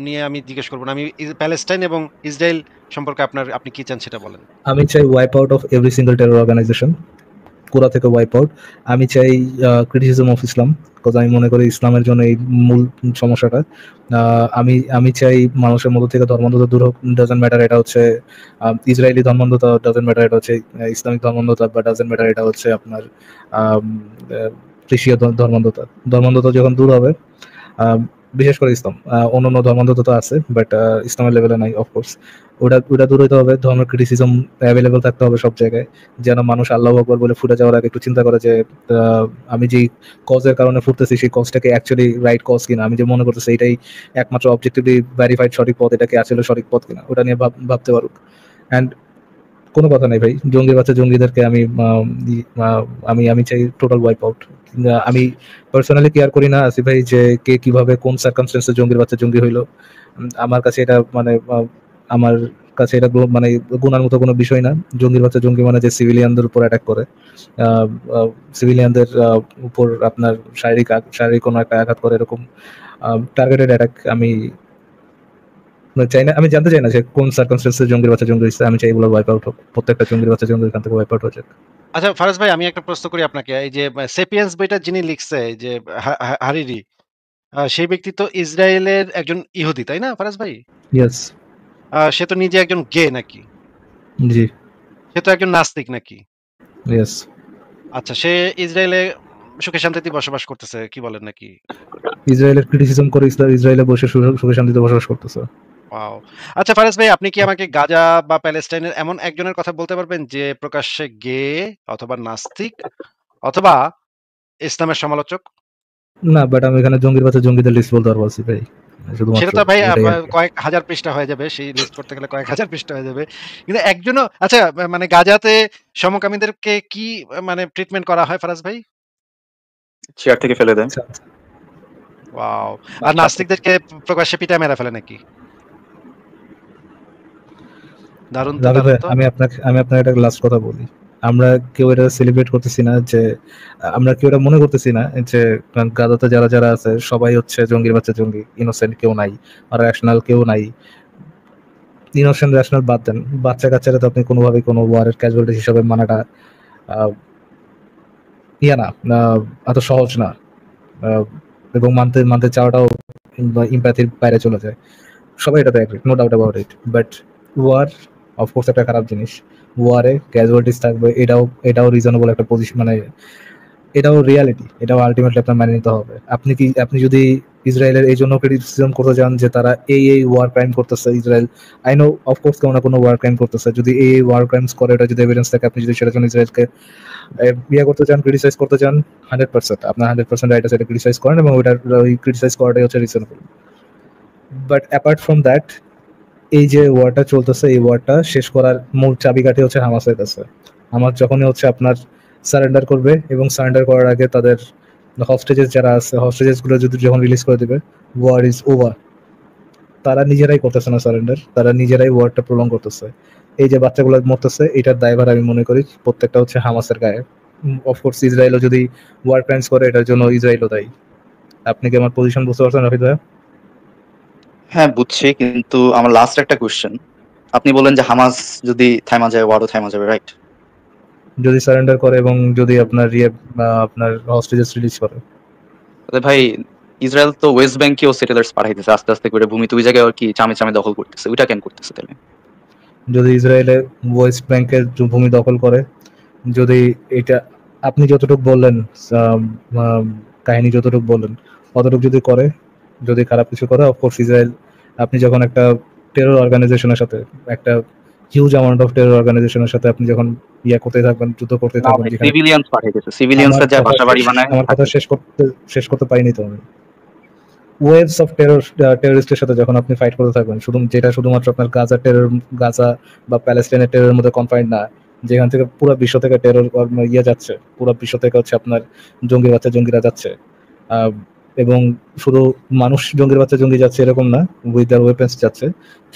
নিয়ে আমি জিজ্ঞেস করবো না। আমি প্যালেস্টাইন এবং ইসরায়েল সম্পর্কে আপনি কি চান সেটা বলেন। আমি চাই wipe out of every single terror organization, কোরা থেকে ওয়াইপ আউট। আমি চাই ক্রিটিসিজম অফ ইসলাম, বিকজ আমি মনে করি ইসলামের জন্য এই মূল সমস্যাটা। আমি চাই মানুষের মধ্যে থেকে ধর্মান্ধতা দূর হোক, ডাজেন্ট ম্যাটার এটা হচ্ছে ইসরায়েলি ধর্মান্ধতা, ডাজেন্ট ম্যাটার এটা হচ্ছে ইসলামিক ধর্মান্ধতা, বা ডাজেন্ট ম্যাটার এটা হচ্ছে আপনার খ্রিস্টীয় ধর্মান্ধতা। ধর্মান্ধতা যখন দূর হবে, আহ, বিশেষ করে ইসলাম, অন্যান্য ধর্মান্ধতা তো আছে বাট ইসলামের লেভেলে নাই অফকোর্স, ওটা দূর হইতে হবে। ধর্মের ক্রিটিসিজম অ্যাভেলেবল থাকতে হবে সব জায়গায়, যেন মানুষ আল্লাহু আকবার বলে ফুটে যাওয়ার আগে একটু চিন্তা করে যে আমি যে কজের কারণে ফুটতেছি সেই কজটাকে অ্যাকচুয়ালি রাইট কজ কিনা, আমি যে মনে করতেছি এটাই একমাত্র অবজেক্টিভলি ভেরিফাইড সঠিক পথ, এটাকে আসলে সঠিক পথ কিনা, ওটা নিয়ে ভাবতে পারুক। অ্যান্ড কোনো কথা নেই ভাই, জঙ্গি বাচ্চা জঙ্গিদেরকে আমি আমি চাই টোটাল ওয়াইপ আউট। আমি পার্সোনালি কেয়ার করি না আসিফ ভাই যে কে কিভাবে কোন সার্কামস্টেন্সে জঙ্গির বাচ্চা জঙ্গি হইলো। আমার কাছে এটা মানে আমার কাছে এটা মানে গুনার মতো কোনো বিষয় না। জঙ্গির বাচ্চা জঙ্গি মানে যে সিভিলিয়ানদের উপর অ্যাটাক করে, সিভিলিয়ানদের উপর আপনার শারীরিক কোনো একটা আঘাত করে, এরকম টার্গেটেড অ্যাটাক আমি চাই না। আমি জানতে চাই না যে কোন সার্কামস্টেন্সে জঙ্গির বাচ্চা জঙ্গি হয়েছে, আমি চাই এগুলো ওয়াইপ আউট হোক, প্রত্যেকটা জঙ্গির বাচ্চা জঙ্গি এখান থেকে ওয়াইপ আউট হয়ে যাক। আচ্ছা ফারাজ ভাই, আমি একটা প্রশ্ন করি আপনাকে। এই যে সেপিয়েন্স বইটা যিনি লিখছে, এই যে হারিরি, সেই ব্যক্তি তো ইসরায়েলের একজন ইহুদি, তাই না ফারাজ ভাই? ইয়েস। সে তো নিজে একজন গে নাকি? জি। সে তো একজন নাস্তিক নাকি? ইয়েস। আচ্ছা, সে ইসরায়েলে সুখে শান্তিতে বসবাস করতেছে, কি বলেন নাকি? ইসরায়েলের ক্রিটিসিজম করে ইসরায়েলে বসে সুখে শান্তিতে বসবাস করতেছে। ওয়াও! আচ্ছা ফারাজ ভাই, আপনি কি আমাকে গাজা বা প্যালেস্টাইনের এমন একজনের কথা বলতে পারবেন যে প্রকাশ্যে গে অথবা নাস্তিক অথবা ইসলামের সমালোচক? না, বাট আমি এখানে জঙ্গির বাচ্চা জঙ্গিদের লিস্ট বলতে পারবো আসিফ ভাই, সেটা শুধুমাত্র তো ভাই এটাই আর কি। কয়েক হাজার পৃষ্ঠা হয়ে যাবে। সেই লিস্ট করতে গেলে কয়েক হাজার পৃষ্ঠা হয়ে যাবে। কিন্তু একজনও আচ্ছা, মানে গাজাতে সমকামীদেরকে কি মানে ট্রিটমেন্ট করা হয় ফারাজ ভাই? চেয়ার থেকে ফেলে দেয়। আচ্ছা আচ্ছা। ওয়াও! আর নাস্তিকদেরকে প্রকাশ্যে পিটায় মেরে ফেলে নাকি? দারুণ তো, রাফি দারুণ ভাই, তো। আমি আপনাকে একটা লাস্ট কথা বলি। আমরা কেউ এটা সেলিব্রেট করতেছি না যে, আমরা কেউ এটা মনে করতেছি না যে গাজাতে যারা যারা আছে সবাই হচ্ছে জঙ্গির বাচ্চা জঙ্গি, ইনোসেন্ট কেউ নাই, আর রেশনাল কেউ নাই। ইনোসেন্ট রেশনাল বাদ দেন, বাচ্চা কাচ্চারা তো আপনি কোনোভাবেই কোনো ওয়ারের ক্যাজুয়ালিটি হিসাবে মানাটা আহ, ইয়া না, এত সহজ না। আহ, এবং মানতে মানতে চাওয়াটাও ইম্প্যাথির বাইরে চলে যায়। সবাই এটাতে agree, no doubt about it, but war of course একটা খারাপ জিনিস। ওয়ারে ক্যাজুয়ালিটিস থাকবে, এটাও রিজনেবল একটা পজিশন, মানে এটাও রিয়ালিটি, এটাও আলটিমেটলি আপনার মেনে নিতে হবে। আপনি যদি ইসরায়েলের এই জন্য ক্রিটিসিজম করতে চান যে তারা এই ওয়ার ক্রাইম করতেছে, ইসরায়েল আই নো অফকোর্স কোনো না কোনো ওয়ার ক্রাইম করতেছে, যদি এই ওয়ার ক্রাইমস করে এটা যদি এভিডেন্স থাকে, আপনি যদি সেটার জন্য ইসরায়েলকে ইয়ে করতে চান, ক্রিটিসাইজ করতে চান, 100% আপনার 100% রাইট আছে, এটা ক্রিটিসাইজ করেন, এবং ওই ক্রিটিসাইজ করাটাই হচ্ছে reasonable. But apart from that, এই যে ওয়ারটা চলতেছে, এই ওয়ারটা শেষ করার মূল চাবিকাঠি হচ্ছে হামাসের কাছে। হামাস যখনই হচ্ছে আপনার সারেন্ডার করবে, এবং সারেন্ডার করার আগে তাদের হস্টেজেস যারা আছে, হস্টেজেস গুলো যদি যখন রিলিজ করে দিবে, ওয়ার ইজ ওভার। তারা নিজেরাই করতেছে না সারেন্ডার, তারা নিজেরাই ওয়ারটা প্রলং করতেছে। এই যে বাচ্চাগুলো মরতেছে, এটার দায়ভার আমি মনে করি প্রত্যেকটা হচ্ছে হামাসের গায়ে। অফকোর্স ইসরায়েলও যদি ওয়ার ক্রাইমস করে, এটার জন্য ইসরায়েলও দায়ী। আপনি কি আমার পজিশন বুঝতে পারছেন রাফিদ ভাইয়া? হ্যাঁ, বুঝছি, কিন্তু আমার লাস্ট একটা কোশ্চেন, আপনি বলেন যে হামাস যদি থাইমা যায়, ওয়ারও থাইমা যাবে, রাইট? যদি সারেন্ডার করে এবং যদি আপনার আপনার হস্টেজেস রিলিজ করে। তাহলে ভাই, ইসরায়েল তো ওয়েস্ট ব্যাংকেও সেটেলার্স পাঠাইতেছে আস্তে আস্তে করে, ভূমি তো ওই জায়গায় আর কি চামে চামে দখল করতেছে, ওইটা কেন করতেছে তাহলে? যদি ইসরায়েলে ওয়েস্ট ব্যাংকের ভূমি দখল করে, যদি এটা আপনি যতটুকু বললেন, আম, আম, কাহিনী যতটুকু বললেন অতটুকু যদি করে, যদি খারাপ কিছু করে, অফকোর্স ইসরায়েল, আপনি যখন একটা টেরর অর্গানাইজেশনের সাথে, একটা হিউজ অ্যামাউন্ট অফ টেরর অর্গানাইজেশনের সাথে আপনি যখন করতে থাকবেন, যুদ্ধ করতে থাকবেন, যেখানে সিভিলিয়ানস পাঠিয়েছে, সিভিলিয়ানসের যা বাসাবাড়ি বানায় আমার কথা শেষ করতে পারিনি তো আমি। ওয়েভস অফ টেররিস্টের সাথে যখন আপনি ফাইট করতে থাকবেন, যেটা শুধুমাত্র আপনার গাজা বা প্যালেস্টাইনের টেররের মধ্যে কনফাইন্ড না, যেখান থেকে পুরো বিশ্ব থেকে টেরর যাচ্ছে, পুরো বিশ্ব থেকে হচ্ছে আপনার জঙ্গিরা যাচ্ছে, এবং শুধু মানুষ জঙ্গি যাচ্ছে এরকম না, উইথ দ্যার ওয়েপন্স যাচ্ছে।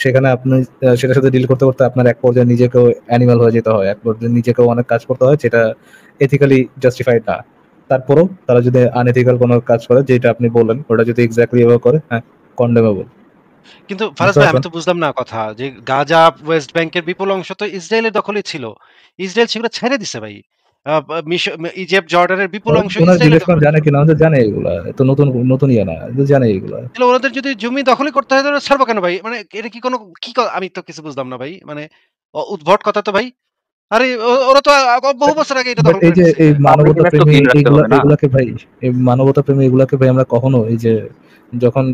সেখানে আপনি সেটার সাথে ডিল করতে করতে আপনার এক পর্যায়ে নিজেকেও অ্যানিমাল হয়ে যেতে হয়, এক পর্যায়ে নিজেকেও অনেক কাজ করতে হয় যেটা এথিক্যালি জাস্টিফাইড না। তারপরও তারা যদি আনএথিক্যাল কোনো কাজ করে, যেটা আপনি বললেন, ওটা যদি এক্স্যাক্টলি এভাবে করে, হ্যাঁ, কন্ডেমেবল। কিন্তু ফারাজ ভাই, আমি তো বুঝলাম না কথা, যে গাজা ওয়েস্ট ব্যাংকের বিপুল অংশ তো ইসরায়েলের দখলে ছিল, ইসরায়েল সেগুলো ছেড়ে দিছে ভাই। ইজিপ্ট জর্ডানের বিপুল অংশ ইসরায়েলের দখলে জানে কিনা আমাদের, জানে এগুলা, তো নতুন ইয়ে না, জানে এগুলা। তাহলে ওদের যদি জমি দখলই করতে হয় তাহলে ছাড়বো কেন ভাই? মানে এটা কি কোনো আমি তো কিছু বুঝলাম না ভাই, মানে উদ্ভট কথা তো ভাই। আরে ওরা তো বহু বছর আগে এটা দখল এই করে যে নিছে। এই মানবতা প্রেমী এগুলাকে ভাই, এগুলাকে ভাই আমরা কখনো, এই যে যখন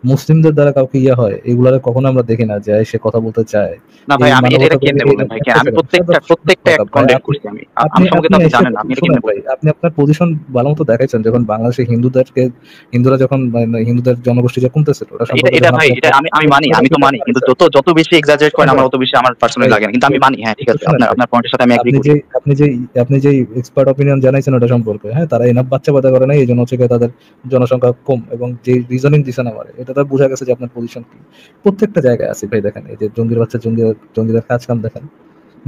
মুসলিমদের দ্বারা কাউকে হয়, এগুলারে কখনো আমরা দেখি না যে সে কথা বলতে চায় না ভাই। আমি এটা কেন বলবেন ভাই? আমি প্রত্যেকটা কন্ডেম করছি। আমি সম্পর্কে আপনি জানেন না, আমি এটা কেন ভাই? আপনি আপনার পজিশন ভালো মতো দেখাইছেন যখন বাংলাদেশে হিন্দুরা যখন হিন্দুদের জনগোষ্ঠী যে কমতেছিল, এটা ভাই, এটা আমি মানি, আমি তো মানি, কিন্তু যত বেশি এক্সাজারেট করেন আমার অত বেশি আমার পার্সোনালি লাগে না, কিন্তু আমি মানি। হ্যাঁ, ঠিক আছে, আপনার পয়েন্টের সাথে আমি এগ্রি করি। আপনি যে এক্সপার্ট অপিনিয়ন জানাইছেন ওটা সম্পর্কে, হ্যাঁ, তারা এনাফ বাচ্চা পয়দা করে নাই, এই জন্য হচ্ছে তাদের জনসংখ্যা কম, এবং যে রিজনিং দিছেন আমার, এটা তো বোঝা গেছে যে আপনার পজিশন কি। প্রত্যেকটা জায়গায় আছে ভাই, দেখেন এই যে জঙ্গিদের কাজ কাম দেখেন।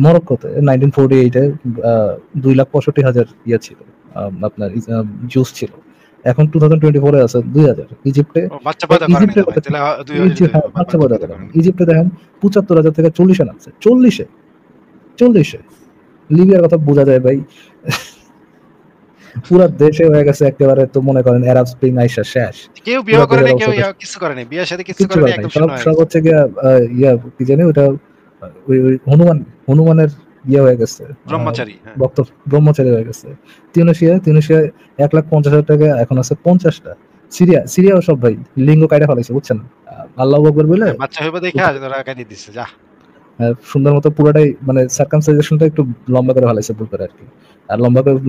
মরক্কোতে 1948-এ 2,65,000 ছিল, আপনার জুস ছিল। এখন 2024-এ আছে 2,000। ইজিপ্টে বাচ্চা পয়দা করে নাই ভাই, তাহলে বাচ্চা পয়দা করে। ইজিপ্টে দেখেন 75,000 থেকে 40-এ নামছে, 40-এ। লিবিয়ার কথা বোঝা যায় ভাই, পুরো দেশে হয়ে গেছে একেবারে, তো মনে করেন আরব স্প্রিং আইসা শেষ। কেউ বিয়ে করে নাই, কেউ কিছু করে নাই, বিয়ের সাথে কিছু করে নাই, একদম শূন্য হয়ে সব হচ্ছে কি জানি ওটা, ওই হনুমানের হয়ে গেছে, ব্রহ্মচারী। ব্রহ্মচারী হয়ে গেছে। তিউনিসিয়া 1,50,000 টাকা, এখন আছে 50টা। সিরিয়াও সব ভাই লিঙ্গ কাইটা ফেলাইছে, বুঝছেন? আল্লাহু আকবার বলে বাচ্চা হইবে দেখে ওরা কাটি দিচ্ছে, যা সুন্দর মতো পুরোটাই, মানে সার্কামসাইজেশনটা একটু লম্বা করে ফেলাইছে ভুল করে আর কি। আর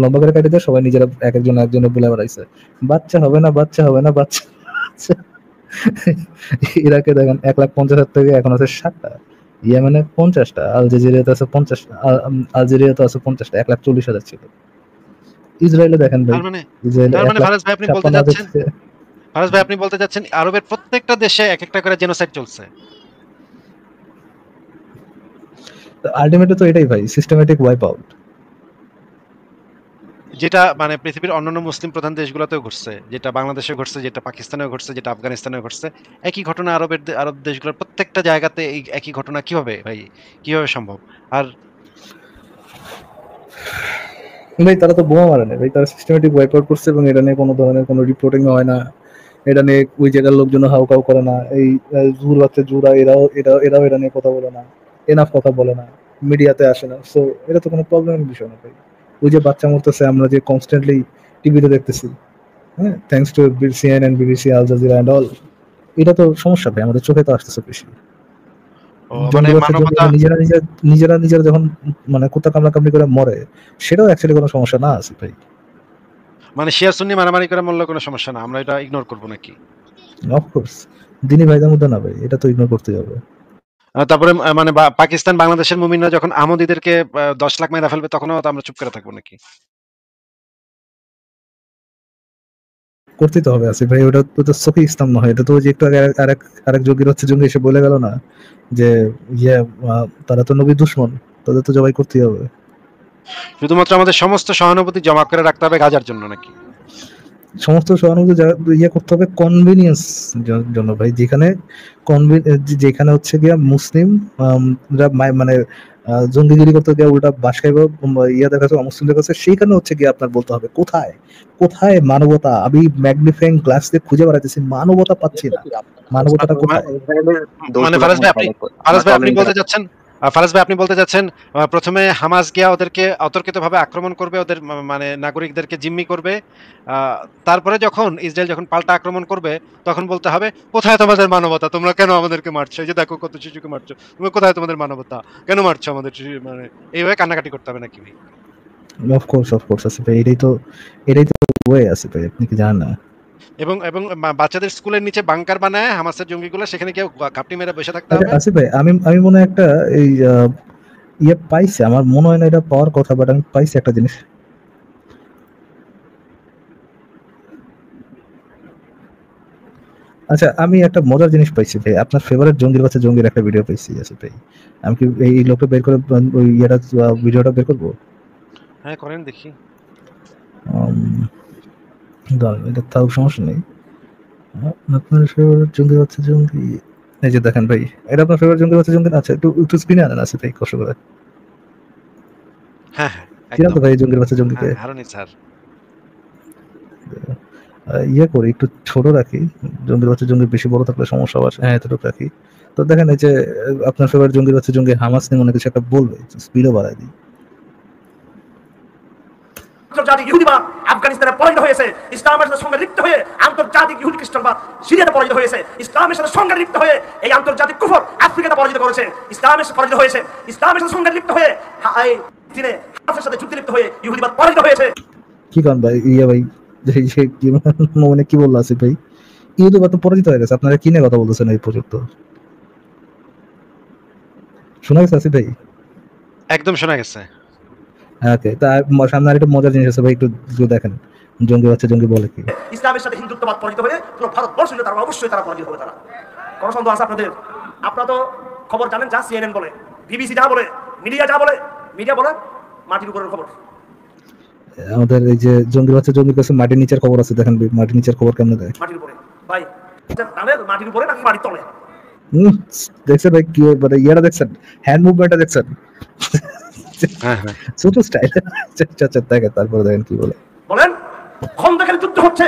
লম্বা করে কাটি দিয়ে সবাই নিজেরা একজনে বলে বেড়াইছে বাচ্চা হবে না। ইরাকে দেখেন 1,50,000 থেকে এখন আছে 7টা, ইয়েমেনে 50টা, আলজেরিয়াতে আছে 50টা, আলজেরিয়াতে আছে 50টা, 1,40,000 ছিল। ইসরায়েলে দেখেন ভাই, ফারাজ ভাই আপনি বলতে যাচ্ছেন আরবের প্রত্যেকটা দেশে এক একটা করে জেনোসাইড চলছে। আলটিমেটলি তো এটাই ভাই, সিস্টেমেটিক ওয়াইপ আউট, যেটা মানে পৃথিবীর অন্যান্য মুসলিম প্রধান দেশগুলোতেও ঘটছে, যেটা বাংলাদেশে ঘটছে, যেটা পাকিস্তানেও ঘটছে, যেটা আফগানিস্তানেও ঘটছে। একই ঘটনা আরব দেশগুলোর প্রত্যেকটা জায়গাতে এই একই ঘটনা কিভাবে সম্ভব? আর ভাই তারা তো বোমা মারে না ভাই, তারা সিস্টেমেটিক ওয়াইপ আউট করছে, এবং এটা নিয়ে কোনো ধরনের কোনো রিপোর্টিং হয় না, এটা নিয়ে ওই জায়গার লোকজন হাউকাউ করে না। এই জুর বাচ্চা জুরা এরাও এটা নিয়ে কথা বলে না, এনাফ কথা বলে না, মিডিয়াতে আসে না। সো এটা তো কোনো প্রবলেমের বিষয় না ভাই। ওই যে বাচ্চা মরতেছে, আমরা যে কনস্ট্যান্টলি টিভিতে দেখতেছি, হ্যাঁ, thanks to CNN, BBC, Al Jazeera and all, এটা তো সমস্যা ভাই, আমাদের চোখে তো আসতেছে বেশি। নিজেরা যখন মানে কুত্তা কামড়াকামড়ি করে মরে, সেটাও অ্যাকচুয়ালি কোনো সমস্যা না আছে ভাই। মানে শিয়া সুন্নি মারামারি করে মরলে কোনো সমস্যা না, আমরা এটা ইগনোর করবো নাকি? অফকোর্স, দিনী ভাইদের মধ্যে না ভাই, এটা তো ইগনোর করতেই হবে। তারপরে মানে পাকিস্তান বাংলাদেশের মুমিনরা যখন আহমদীদেরকে 10 লাখ মেরা ফেলবে, তখনও আমরা চুপ করে থাকবো নাকি? করতেই তো হবে আসিফ ভাই, ওটা তো সফি ইসলাম নয়, এটা তো যে একটু আগে আরেক যোগীর হচ্ছে জঙ্গি এসে বলে গেল না যে তারা তো নবী দুশমন, তাদের তো জবাই করতেই হবে। শুধুমাত্র আমাদের সমস্ত সহানুভূতি জমা করে রাখতে হবে গাজার জন্য নাকি? সমস্ত সহানুভূতি করতে হবে কনভিনিয়েন্স জন্য ভাই, যেখানে হচ্ছে গিয়া মুসলিম মানে জঙ্গিগিরি করতে গিয়ে উল্টা বাস খাইব দেখাচ্ছে অমুসলিমদের কাছে, সেইখানে হচ্ছে গিয়ে আপনার বলতে হবে কোথায় মানবতা। আমি ম্যাগনিফাইং গ্লাস দিয়ে খুঁজে বেড়াতেছি, মানবতা পাচ্ছি না। মানবতাটা কোথায়? মানে ফারাজ ভাই আপনি বলতে যাচ্ছেন ফারাজ ভাই আপনি বলতে চাচ্ছেন প্রথমে হামাস গিয়া ওদেরকে অতর্কিতভাবে আক্রমণ করবে, ওদের মানে নাগরিকদেরকে জিম্মি করবে। তারপরে যখন ইসরায়েল যখন পাল্টা আক্রমণ করবে তখন বলতে হবে, কোথায় তোমাদের মানবতা? তোমরা কেন আমাদেরকে মারছো? এই যে দেখো কত শিশুকে মারছো। তুমি কোথায় তোমাদের মানবতা? কেন মারছো আমাদের শিশু? মানে এইভাবে কান্নাকাটি করতে হবে নাকি ভাই? অফ কোর্স আসিফ ভাই, এটাই তো ওয়ে আসিফ ভাই, আপনি কি জানেন না? এবং এবং বাচ্চাদের স্কুলের নিচে বাংকার বানায় হামাসের জঙ্গিগুলো, সেখানে কেউ ঘাপটি মেরে বসে থাকতে আচ্ছা হবে। আসিফ ভাই, আমি মনে হয় একটা এই ইয়ে পাইছি, আমার মনে হয় না এটা পাওয়ার কথা, বাট আমি পাইছি একটা জিনিস। আচ্ছা, আমি একটা মজার জিনিস পাইছি ভাই, আপনার ফেভারিট জঙ্গির বাচ্চা জঙ্গির একটা ভিডিও পাইছি আসিফ ভাই। আমি কি এই লোকটা বের করে ওই ইয়েটা ভিডিওটা বের করবো? হ্যাঁ করেন দেখি। দাঁড়ান, এটা তাও সমস্যা নেই। আপনার ফেভারিট জঙ্গির বাচ্চা জঙ্গি, এই যে দেখেন ভাই, এটা আপনার ফেভারিট জঙ্গির বাচ্চা জঙ্গি? আচ্ছা, একটু স্ক্রিনে আনেন আসিফ ভাই, কষ্ট করে। হ্যাঁ হ্যাঁ চিনেন তো একদম। ভাই জঙ্গির বাচ্চা জঙ্গিকে? হ্যাঁ হারুনি স্যার। ইয়ে করি, একটু ছোট রাখি, জঙ্গির বাচ্চা জঙ্গি বেশি বড় থাকলে সমস্যা হবে। হ্যাঁ, এতটুকু রাখি। তো দেখেন এই যে আপনার ফেভারিট জঙ্গির বাচ্চা জঙ্গি হামাস নিয়ে মনে কিছু একটা বলবে, স্পিডও বাড়ায় দিই। আন্তর্জাতিক ইহুদিবাদ আফগানিস্তানে পরাজিত হয়েছে, ইসলামের সাথে সঙ্গে লিপ্ত হয়ে আন্তর্জাতিক ইহুদি খ্রিস্টানবাদ সিরিয়াতে পরাজিত হয়েছে, ইসলামের সাথে সঙ্গে লিপ্ত হয়ে এই আন্তর্জাতিক কুফর আফ্রিকাতে পরাজিত করেছে, ইসলামের সাথে পরাজিত হয়েছে, ইসলামের সাথে সঙ্গে লিপ্ত হয়ে চীনে হামাসের সাথে যুদ্ধে লিপ্ত হয়ে ইহুদিবাদ পরাজিত হয়েছে। কি কারণ ভাই ইয়ে ভাই, মানে কি বললো আসিফ ভাই? ইহুদিবাদ তো পরাজিত হয়ে গেছে, আপনারা কি নিয়ে কথা বলতেছেন এই পর্যন্ত? শোনা গেছে আসিফ ভাই? একদম শোনা গেছে। হ্যাঁ, ওকে। তা সামনে আরেকটা মজার জিনিস আছে ভাই, একটু দেখেন জঙ্গি বাচ্চা জঙ্গি বলে কি। ইসলামের সাথে হিন্দুত্ববাদ পরাজিত হয়ে পুরো ভারতবর্ষ তারা অবশ্যই তারা পরাজিত হবে। তারা কোনো সন্দেহ আছে আপনাদের? আপনারা তো খবর জানেন, যা সিএনএন বলে, বিবিসি যা বলে, মিডিয়া যা বলে, মিডিয়া বলে মাটির উপরের খবর। আমাদের এই যে জঙ্গি বাচ্চা জঙ্গির কাছে মাটির নিচের খবর আছে, দেখেন মাটির নিচের খবর কেমন দেয়। মাটির উপরে ভাই, মাটির উপরে নাকি মাটির তলে? দেখছেন ভাই কি মানে ইয়েটা দেখছেন, হ্যান্ড মুভমেন্টটা দেখছেন, হ্যাঁ হ্যাঁ ছোট স্টাইল। আচ্ছা দেখেন, তারপরে দেখেন কি বলে। বলেন খন্দকের যুদ্ধ হচ্ছে,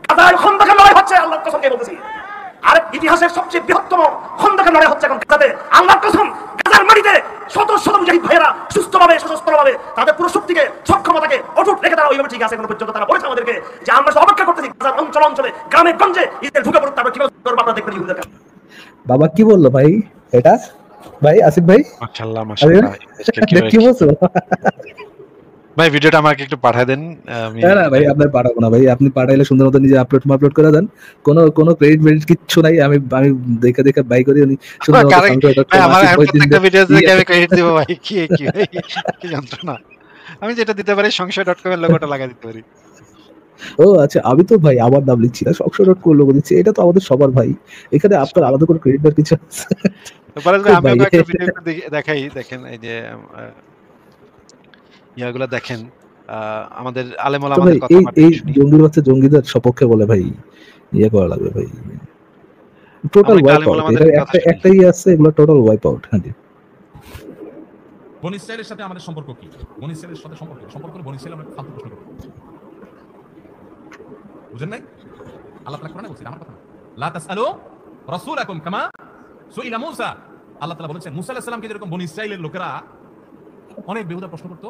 গাজায় খন্দকের লড়াই হচ্ছে, আল্লাহর কসম কে বলতেছি। আর ইতিহাসের সবচেয়ে বৃহত্তম খন্দকের লড়াই হচ্ছে এখন গাজাতে, আল্লাহর কসম। গাজার মাটিতে শত শত মুজাহিদ ভাইয়েরা সুস্থভাবে সশস্ত্রভাবে তাদের পুরো শক্তিকে সক্ষমতাকে অটুট রেখে তারা ওইভাবে ঠিক আছে এখন পর্যন্ত। তারা বলেছে আমাদেরকে যে আমরা অপেক্ষা করতেছি গাজার অঞ্চলে গ্রামে গঞ্জে ইসরায়েল ঢুকে পড়ুক, তারপর কিভাবে করবো আপনারা দেখবেন ইহুদিদের। বাবা কি বললো ভাই এটা? ভাই আসিফ ভাই, মাশাআল্লাহ মাশাআল্লাহ। কি বলছো ভাই ভিডিওটা আমাকে একটু পাঠিয়ে দেন। আমি না ভাই, আপনার পাঠাবো না ভাই, আপনি পাঠাইলে সুন্দর মতো নিজে আপলোড করে দেন, কোনো ক্রেডিট কিচ্ছু নাই। আমি দেখে বাই করি, উনি সুন্দর মতো ভাই আমার প্রত্যেকটা ভিডিও দেখে আমি ক্রেডিট দিব ভাই। কি ভাই কি যন্ত্রণা। আমি যেটা দিতে পারি সংশয়.com এর লোগোটা লাগাই দিতে পারি। ও আচ্ছা, আমি তো ভাই আমার নাম লিখছি না, সংশয়.com লোগো দিচ্ছি, এটা তো আমাদের সবার ভাই, এখানে আপনার আলাদা করে ক্রেডিট দেওয়ার কিছু আছে? তারপরে আমি একটা ভিডিও দেখাই, দেখেন এই যে ইয়াগুলো দেখেন, আমাদের আলেম ওলামাদের কথা এই জঙ্গির বাচ্চা জঙ্গিদের সপক্ষে বলে ভাই, ইয়ে করা লাগবে ভাই, টোটাল ওয়াইপ আউট। এটা একটাই আছে, এগুলো টোটাল ওয়াইপ আউট। হ্যাঁ জি। বনি ইসরায়েলের সাথে আমাদের সম্পর্ক কি? বনি ইসরায়েলের সাথে সম্পর্ক বনি ইসরায়েল আমরা ফালতু প্রশ্ন করব, বুঝেন নাই? আল্লাহ তাআলা কোরআনে বলছেন, আমার কথা না, লা তাসআলু রাসূলাকুম কামা সুইলা মূসা। আল্লাহ তাআলা বলেছেন মূসা আলাইহিস সালামকে যেরকম বনি ইসরায়েলের লোকেরা অনেক বেহুদা প্রশ্ন করত,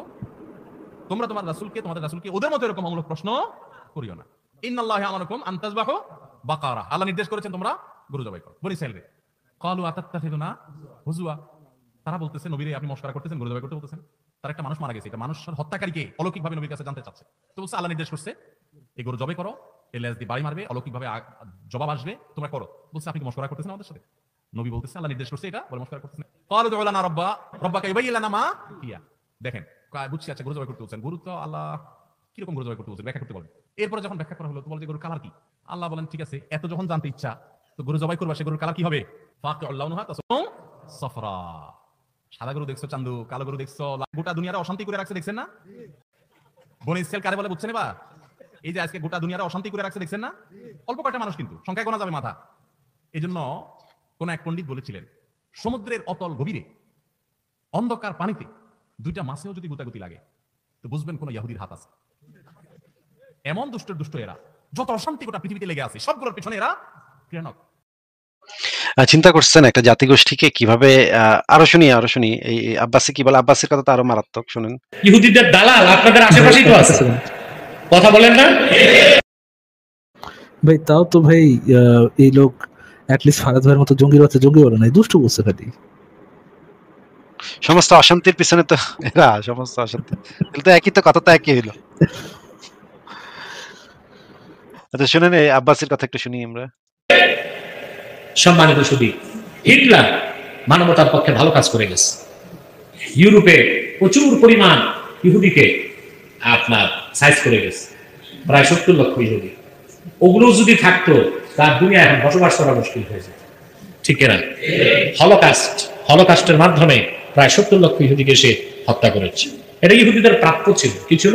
তোমরা তোমাদের রাসূলকে ওদের মতো এরকম অমূলক প্রশ্ন করিও না। ইন্নাল্লাহা আমারাকুম আন তাযবাহু বাকারা, আল্লাহ নির্দেশ করেছেন তোমরা গরু জবাই করো। বনি ইসরায়েলরে ক্বালু আতাত্তাখিযুনা হুজুয়া, তারা বলতেছে নবীরে আপনি মশকরা করতেছেন, গরু জবাই করতে বলতেছেন। তার একটা মানুষ মারা গেছে, এটা মানুষের হত্যাকারীকে অলৌকিকভাবে নবীর কাছে জানতে চাচ্ছে। তো বলছে আল্লাহ নির্দেশ করছে এই গরু জবাই করো, এই লেজ দিয়ে বাড়ি মারবে, অলৌকিকভাবে জবাব আসবে, তোমরা করো। বলছে আপনি কি মশকরা করতেছেন আমাদের সাথে? নবী বলতেছে আল্লাহ নির্দেশ করছে এটা, বলে মশকরা করতেছেন। ক্বালু দু'উ লানা রাব্বাকা ইউবাইয়্যিন লানা মা হিয়া, দেখেন বুঝছি, আচ্ছা গরু জবাই করতে বলছেন, গরু তো আল্লাহ কিরকম গরু জবাই করতে বলছেন ব্যাখ্যা করতে বলেন। এরপরে যখন ব্যাখ্যা করা হলো তো বলে যে গরুর কালার কি? আল্লাহ বলেন ঠিক আছে, এত যখন জানতে ইচ্ছা তো গরু জবাই করবা, সে গরুর কালার কি হবে? ফাকিউল লাউনুহা তাসফুন সাফরা, সাদা গরু দেখছো চান্দু, কালো গরু দেখছো, গোটা দুনিয়ারে অশান্তি করে রাখছে, দেখছেন না? বনি ইসরাইল কারে বলে বুঝছেন? এবার এই যে আজকে গোটা দুনিয়ারে অশান্তি করে রাখছে, দেখছেন না? অল্প কয়টা মানুষ, কিন্তু সংখ্যায় গোনা যাবে মাথা। এই জন্য কোন এক পণ্ডিত বলেছিলেন, সমুদ্রের অতল গভীরে অন্ধকার পানিতে দুইটা মাছেও যদি গুতাগুতি লাগে তো বুঝবেন কোন ইহুদির হাত আছে। এমন দুষ্ট এরা, যত অশান্তি গোটা পৃথিবীতে লেগে আছে সবগুলোর পিছনে এরা প্রেরণক। চিন্তা করছেন একটা জাতিগোষ্ঠীকে কিভাবে আরো শুনি এই আব্বাসি কি বলে, আব্বাসির কথা তো আরো মারাত্মক, শুনেন। ইহুদিদের দালাল আপনাদের ভাই আশেপাশেই তো একটা আছে, সেকেন্ড কথা বলেন না? ভাই, তাও তো ভাই এই লোক অ্যাটলিস্ট ফারাদ ভাইয়ের মতো জঙ্গির বাচ্চা জঙ্গি বলে নাই, দুষ্টু বলছে খালি। সমস্ত অশান্তির পিছনে তো এরা, সমস্ত অশান্তি, তাহলে তো একই, তো কথা তো একই হইলো। আচ্ছা শুনেন, এই আব্বাসির কথা একটু শুনি আমরা। সম্মানিত সুধী, হিটলার মানবতার পক্ষে ভালো কাজ করে গেছে। ইউরোপে প্রচুর পরিমাণ ইহুদিকে আপনার সাইজ করে গেছে, প্রায় 70 লক্ষ ইহুদি। ওগুলো যদি থাকতো তার দুনিয়া এখন বসবাস করা মুশকিল হয়ে যেত, ঠিক না? হলোকাস্টের মাধ্যমে প্রায় 70 লক্ষ ইহুদিকে সে হত্যা করেছে। এটা ইহুদিদের প্রাপ্য ছিল। কি ছিল?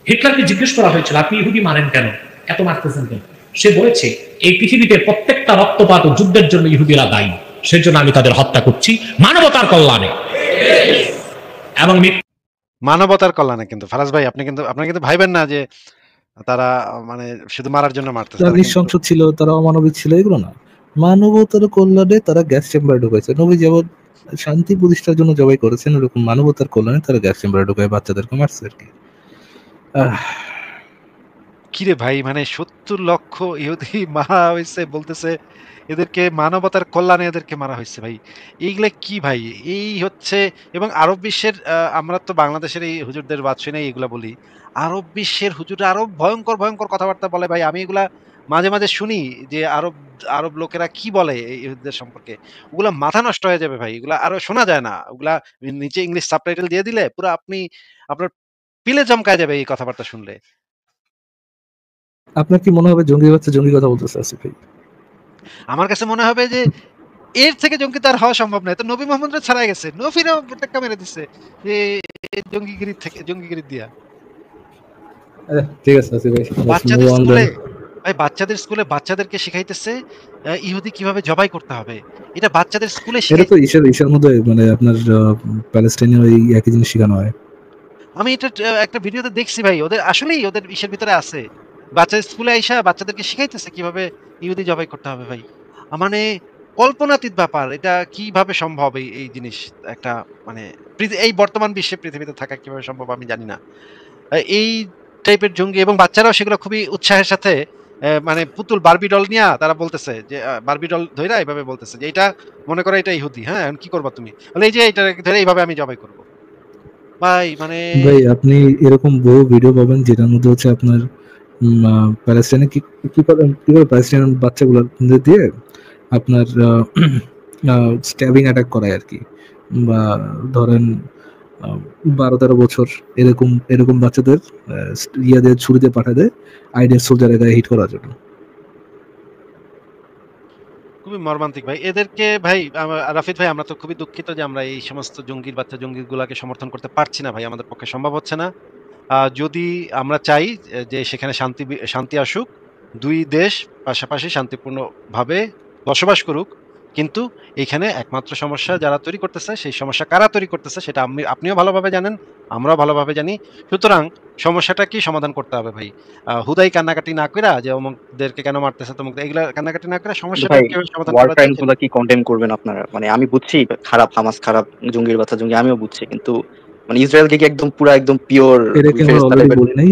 হিটলারকে জিজ্ঞেস করা হয়েছিল, আপনি ইহুদি মারেন কেন, এত মারতেছেন কেন? সে বলেছে, এই পৃথিবীতে প্রত্যেকটা রক্তপাত ও যুদ্ধের জন্য ইহুদিরা দায়ী, সেজন্য আমি তাদের হত্যা করছি মানবতার কল্যাণে। এবং মানবতার কল্যাণে। কিন্তু ফারাজ ভাই, আপনারা কিন্তু ভাইবেন না যে তারা মানে শুধু মারার জন্য মারতেছে, তারা তারা কিন্তু নৃশংস ছিল, তারা অমানবিক ছিল, এগুলো না। মানবতার কল্যাণে তারা গ্যাস চেম্বারে ঢুকাইছে। নবী যেমন শান্তি প্রতিষ্ঠার জন্য জবাই করেছেন, ওরকম মানবতার কল্যাণে তারা গ্যাস চেম্বারে ঢুকায় বাচ্চাদেরকে মারছে আর কি। কিরে ভাই, মানে 70 লক্ষ ইহুদি মারা হয়েছে, বলতেছে এদেরকে মানবতার কল্যাণে এদেরকে মারা হয়েছে। ভাই এইগুলা কি ভাই? এই হচ্ছে, এবং আরব বিশ্বের আমরা তো বাংলাদেশের এই হুজুরদের বাদ শুনে এগুলা বলি, আরব বিশ্বের হুজুররা আরো ভয়ঙ্কর ভয়ঙ্কর কথাবার্তা বলে ভাই। আমি এগুলা মাঝে মাঝে শুনি যে আরব আরব লোকেরা কি বলে এই ইহুদিদের সম্পর্কে, ওগুলা মাথা নষ্ট হয়ে যাবে ভাই। এগুলা আরো শোনা যায় না, ওগুলা নিচে ইংলিশ সাবটাইটেল দিয়ে দিলে পুরো আপনার পিলে চমকায় যাবে এই কথাবার্তা শুনলে। আপনার কি মনে হবে জঙ্গি বাচ্চা জঙ্গি কথা বলতেছে আসিফ ভাই? আমার কাছে মনে হবে যে এর থেকে জঙ্গি তো আর হওয়া সম্ভব নয়। তো নবী মোহাম্মদরা ছাড়া গেছে, নবীরাও টেক্কা মেরে দিচ্ছে যে এই জঙ্গিগিরি দিয়া। ঠিক আছে আসিফ ভাই, বাচ্চাদের স্কুলে ভাই, বাচ্চাদেরকে শিখাইতেছে ইহুদি কিভাবে জবাই করতে হবে, এটা বাচ্চাদের স্কুলে এটা তো শিখাইতেছে। ঈশার মধ্যে মানে আপনার প্যালেস্টাইনের ওই একই জিনিস শেখানো হয়। আমি এটা একটা ভিডিওতে দেখছি ভাই, ওদের আসলেই ওদের ইসের ভিতরে আছে। বাচ্চা স্কুলে আইসা বাচ্চাদেরকে শিখাইতেছে কিভাবে ইহুদি জবাই করতে হবে ভাই। মানে কল্পনাতীত ব্যাপার, এটা কিভাবে সম্ভব? এই জিনিস একটা মানে এই বর্তমান বিশ্বে পৃথিবীতে থাকা কিভাবে সম্ভব আমি জানি না। এই টাইপের জঙ্গি, এবং বাচ্চারাও সেগুলো খুবই উৎসাহের সাথে মানে পুতুল বারবি ডল নিয়া তারা বলতেছে যে বারবি ডল ধইরা এইভাবে বলতেছে যে এটা মনে করো এটা ইহুদি, হ্যাঁ এখন কি করবা তুমি? বলে এই যে এটা ধরে এইভাবে আমি জবাই করব। ভাই মানে ভাই আপনি এরকম বহু ভিডিও পাবেন যেটার মধ্যে হচ্ছে আপনার প্যালেস্টাইনে কি কি করে প্যালেস্টাইন বাচ্চাগুলো দিয়ে আপনার স্ট্যাবিং অ্যাটাক করায় আর কি। বা ধরেন 12-13 বছর এরকম এরকম বাচ্চাদের ইয়াদের ছুরিতে পাঠায় দেয় আইডিয়াল সোলজারের গায়ে হিট করার জন্য। খুবই মর্মান্তিক ভাই এদেরকে। ভাই রাফিদ ভাই, আমরা তো খুবই দুঃখিত যে আমরা এই সমস্ত জঙ্গির বাচ্চা জঙ্গিগুলাকে সমর্থন করতে পারছি না ভাই, আমাদের পক্ষে সম্ভব হচ্ছে না। যদি আমরা চাই যে সেখানে শান্তি আসুক, দুই দেশ পাশাপাশি শান্তিপূর্ণভাবে বসবাস করুক, কিন্তু এখানে একমাত্র সমস্যা যারা তৈরি করতেছে, সেই সমস্যা কারা তৈরি করতেছে সেটা আপনিও ভালোভাবে জানেন, আমরাও ভালোভাবে জানি। সুতরাং সমস্যাটা কি সমাধান করতে হবে ভাই। হুদাই কান্নাকাটি না কইরা যে অমুকদেরকে কেন মারতেছে তমুক, এগুলা কান্নাকাটি না করে সমস্যাটা ভাই কিভাবে সমাধান ওয়ার করা যায় ক্রাইম গুলা কি কন্ডেম করবেন আপনারা? মানে আমি বুঝছি খারাপ, হামাস খারাপ, জঙ্গির বাচ্চা জঙ্গি, আমিও বুঝছি, কিন্তু মানে ইসরায়েলকে কি একদম পুরা একদম পিওর এটাকে আমরা অলরেডি বলি নাই?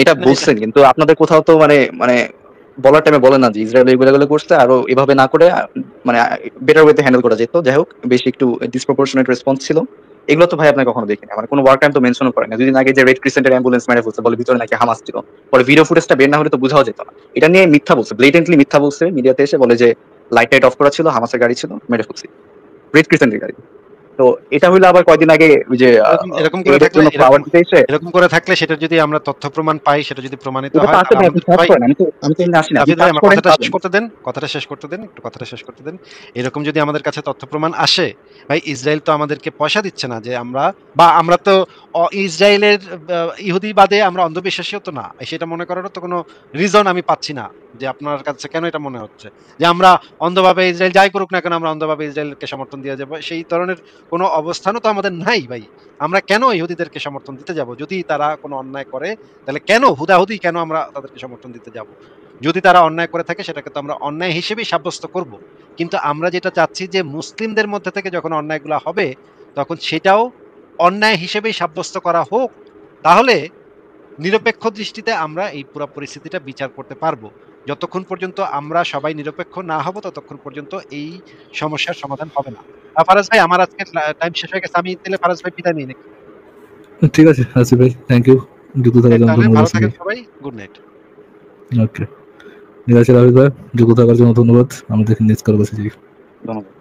এটা না, বলছেন, কিন্তু আপনাদের কোথাও তো মানে মানে বলার টাইমে বলেন না যে ইসরায়েল এগুলো করছে, আরো এভাবে না করে মানে বেটার ওয়েতে হ্যান্ডেল করা যেত। যাই হোক, বেশি একটু ডিসপ্রপোর্শনেট রেসপন্স ছিল। এগুলো তো ভাই আপনার কখনো দেখিনি, মানে কোনো ওয়ার ক্রাইম তো মেনশনও করেন না। দুদিন আগে যে রেড ক্রিসেন্টের অ্যাম্বুলেন্স মেরে ফেলছে, বলে ভিতরে নাকি হামাস ছিল, পরে ভিডিও ফুটেজটা বের না হলে তো বোঝাও যেত না। এটা নিয়ে মিথ্যা বলছে, ব্লেটেন্টলি মিথ্যা বলছে, মিডিয়াতে এসে বলে যে লাইট টাইট অফ করা ছিল, হামাসের গাড়ি ছিল, মেরে ফেলছি, রেড ক্রিসেন্টের গাড়ি। তো এটা হইলো আবার কয়দিন আগে ওই যে এরকম করে এর থাকলে জন্য পাওয়ার দিতে এসে, এরকম করে থাকলে সেটা যদি আমরা তথ্য প্রমাণ পাই, সেটা যদি প্রমাণিত ওটা তো হয়, আছে ভাই, আপনি সার্চ ভাই করেন, আমি তো এমনি আসি না, আপনি রাফিদ ভাই সার্চ আমার করেন কথাটা শেষ পাবেন। করতে দেন, একটু কথাটা শেষ করতে দেন। এরকম যদি আমাদের কাছে তথ্য প্রমাণ আসে, ভাই ইসরায়েল তো আমাদেরকে পয়সা দিচ্ছে না যে আমরা তো ইসরায়েলের ইহুদিবাদে আমরা অন্ধবিশ্বাসীও তো না, সেটা মনে করারও তো কোনো রিজন আমি পাচ্ছি না যে আপনার কাছে কেন এটা মনে হচ্ছে যে আমরা অন্ধভাবে ইসরায়েল যাই করুক না কেন আমরা অন্ধভাবে ইসরায়েলকে সমর্থন দিয়ে যাবো। সেই ধরনের কোনো অবস্থানও তো আমাদের নাই ভাই। আমরা কেন ইহুদিদেরকে সমর্থন দিতে যাব? যদি তারা কোনো অন্যায় করে তাহলে কেন হুদাহুদি কেন আমরা তাদেরকে সমর্থন দিতে যাব? যদি তারা অন্যায় করে থাকে সেটাকে তো আমরা অন্যায় হিসেবেই সাব্যস্ত করব, কিন্তু আমরা যেটা চাচ্ছি যে মুসলিমদের মধ্যে থেকে যখন অন্যায়গুলো হবে তখন সেটাও অন্যায় হিসেবেই সাব্যস্ত করা হোক, তাহলে নিরপেক্ষ দৃষ্টিতে আমরা এই পুরো পরিস্থিতিটা বিচার করতে পারবো। যতক্ষণ পর্যন্ত আমরা সবাই নিরপেক্ষ না হব ততক্ষণ পর্যন্ত এই সমস্যার সমাধান হবে না। ফারাজ ভাই, আমার আজকে টাইম শেষ হয়ে গেছে, আমি তাহলে ফারাজ ভাই বিদায় নিই নাকি? ঠিক আছে আসিফ ভাই, থ্যাংক ইউ যুক্ত থাকার জন্য, তাহলে ধন্যবাদ ভালো আসিফ ভাই। থাকেন সবাই, গুড নাইট। ওকে, ঠিক আছে রাহুল ভাই, যুক্ত থাকার জন্য ধন্যবাদ। আমাদের নেক্সট কারো কাছে যাই। ধন্যবাদ।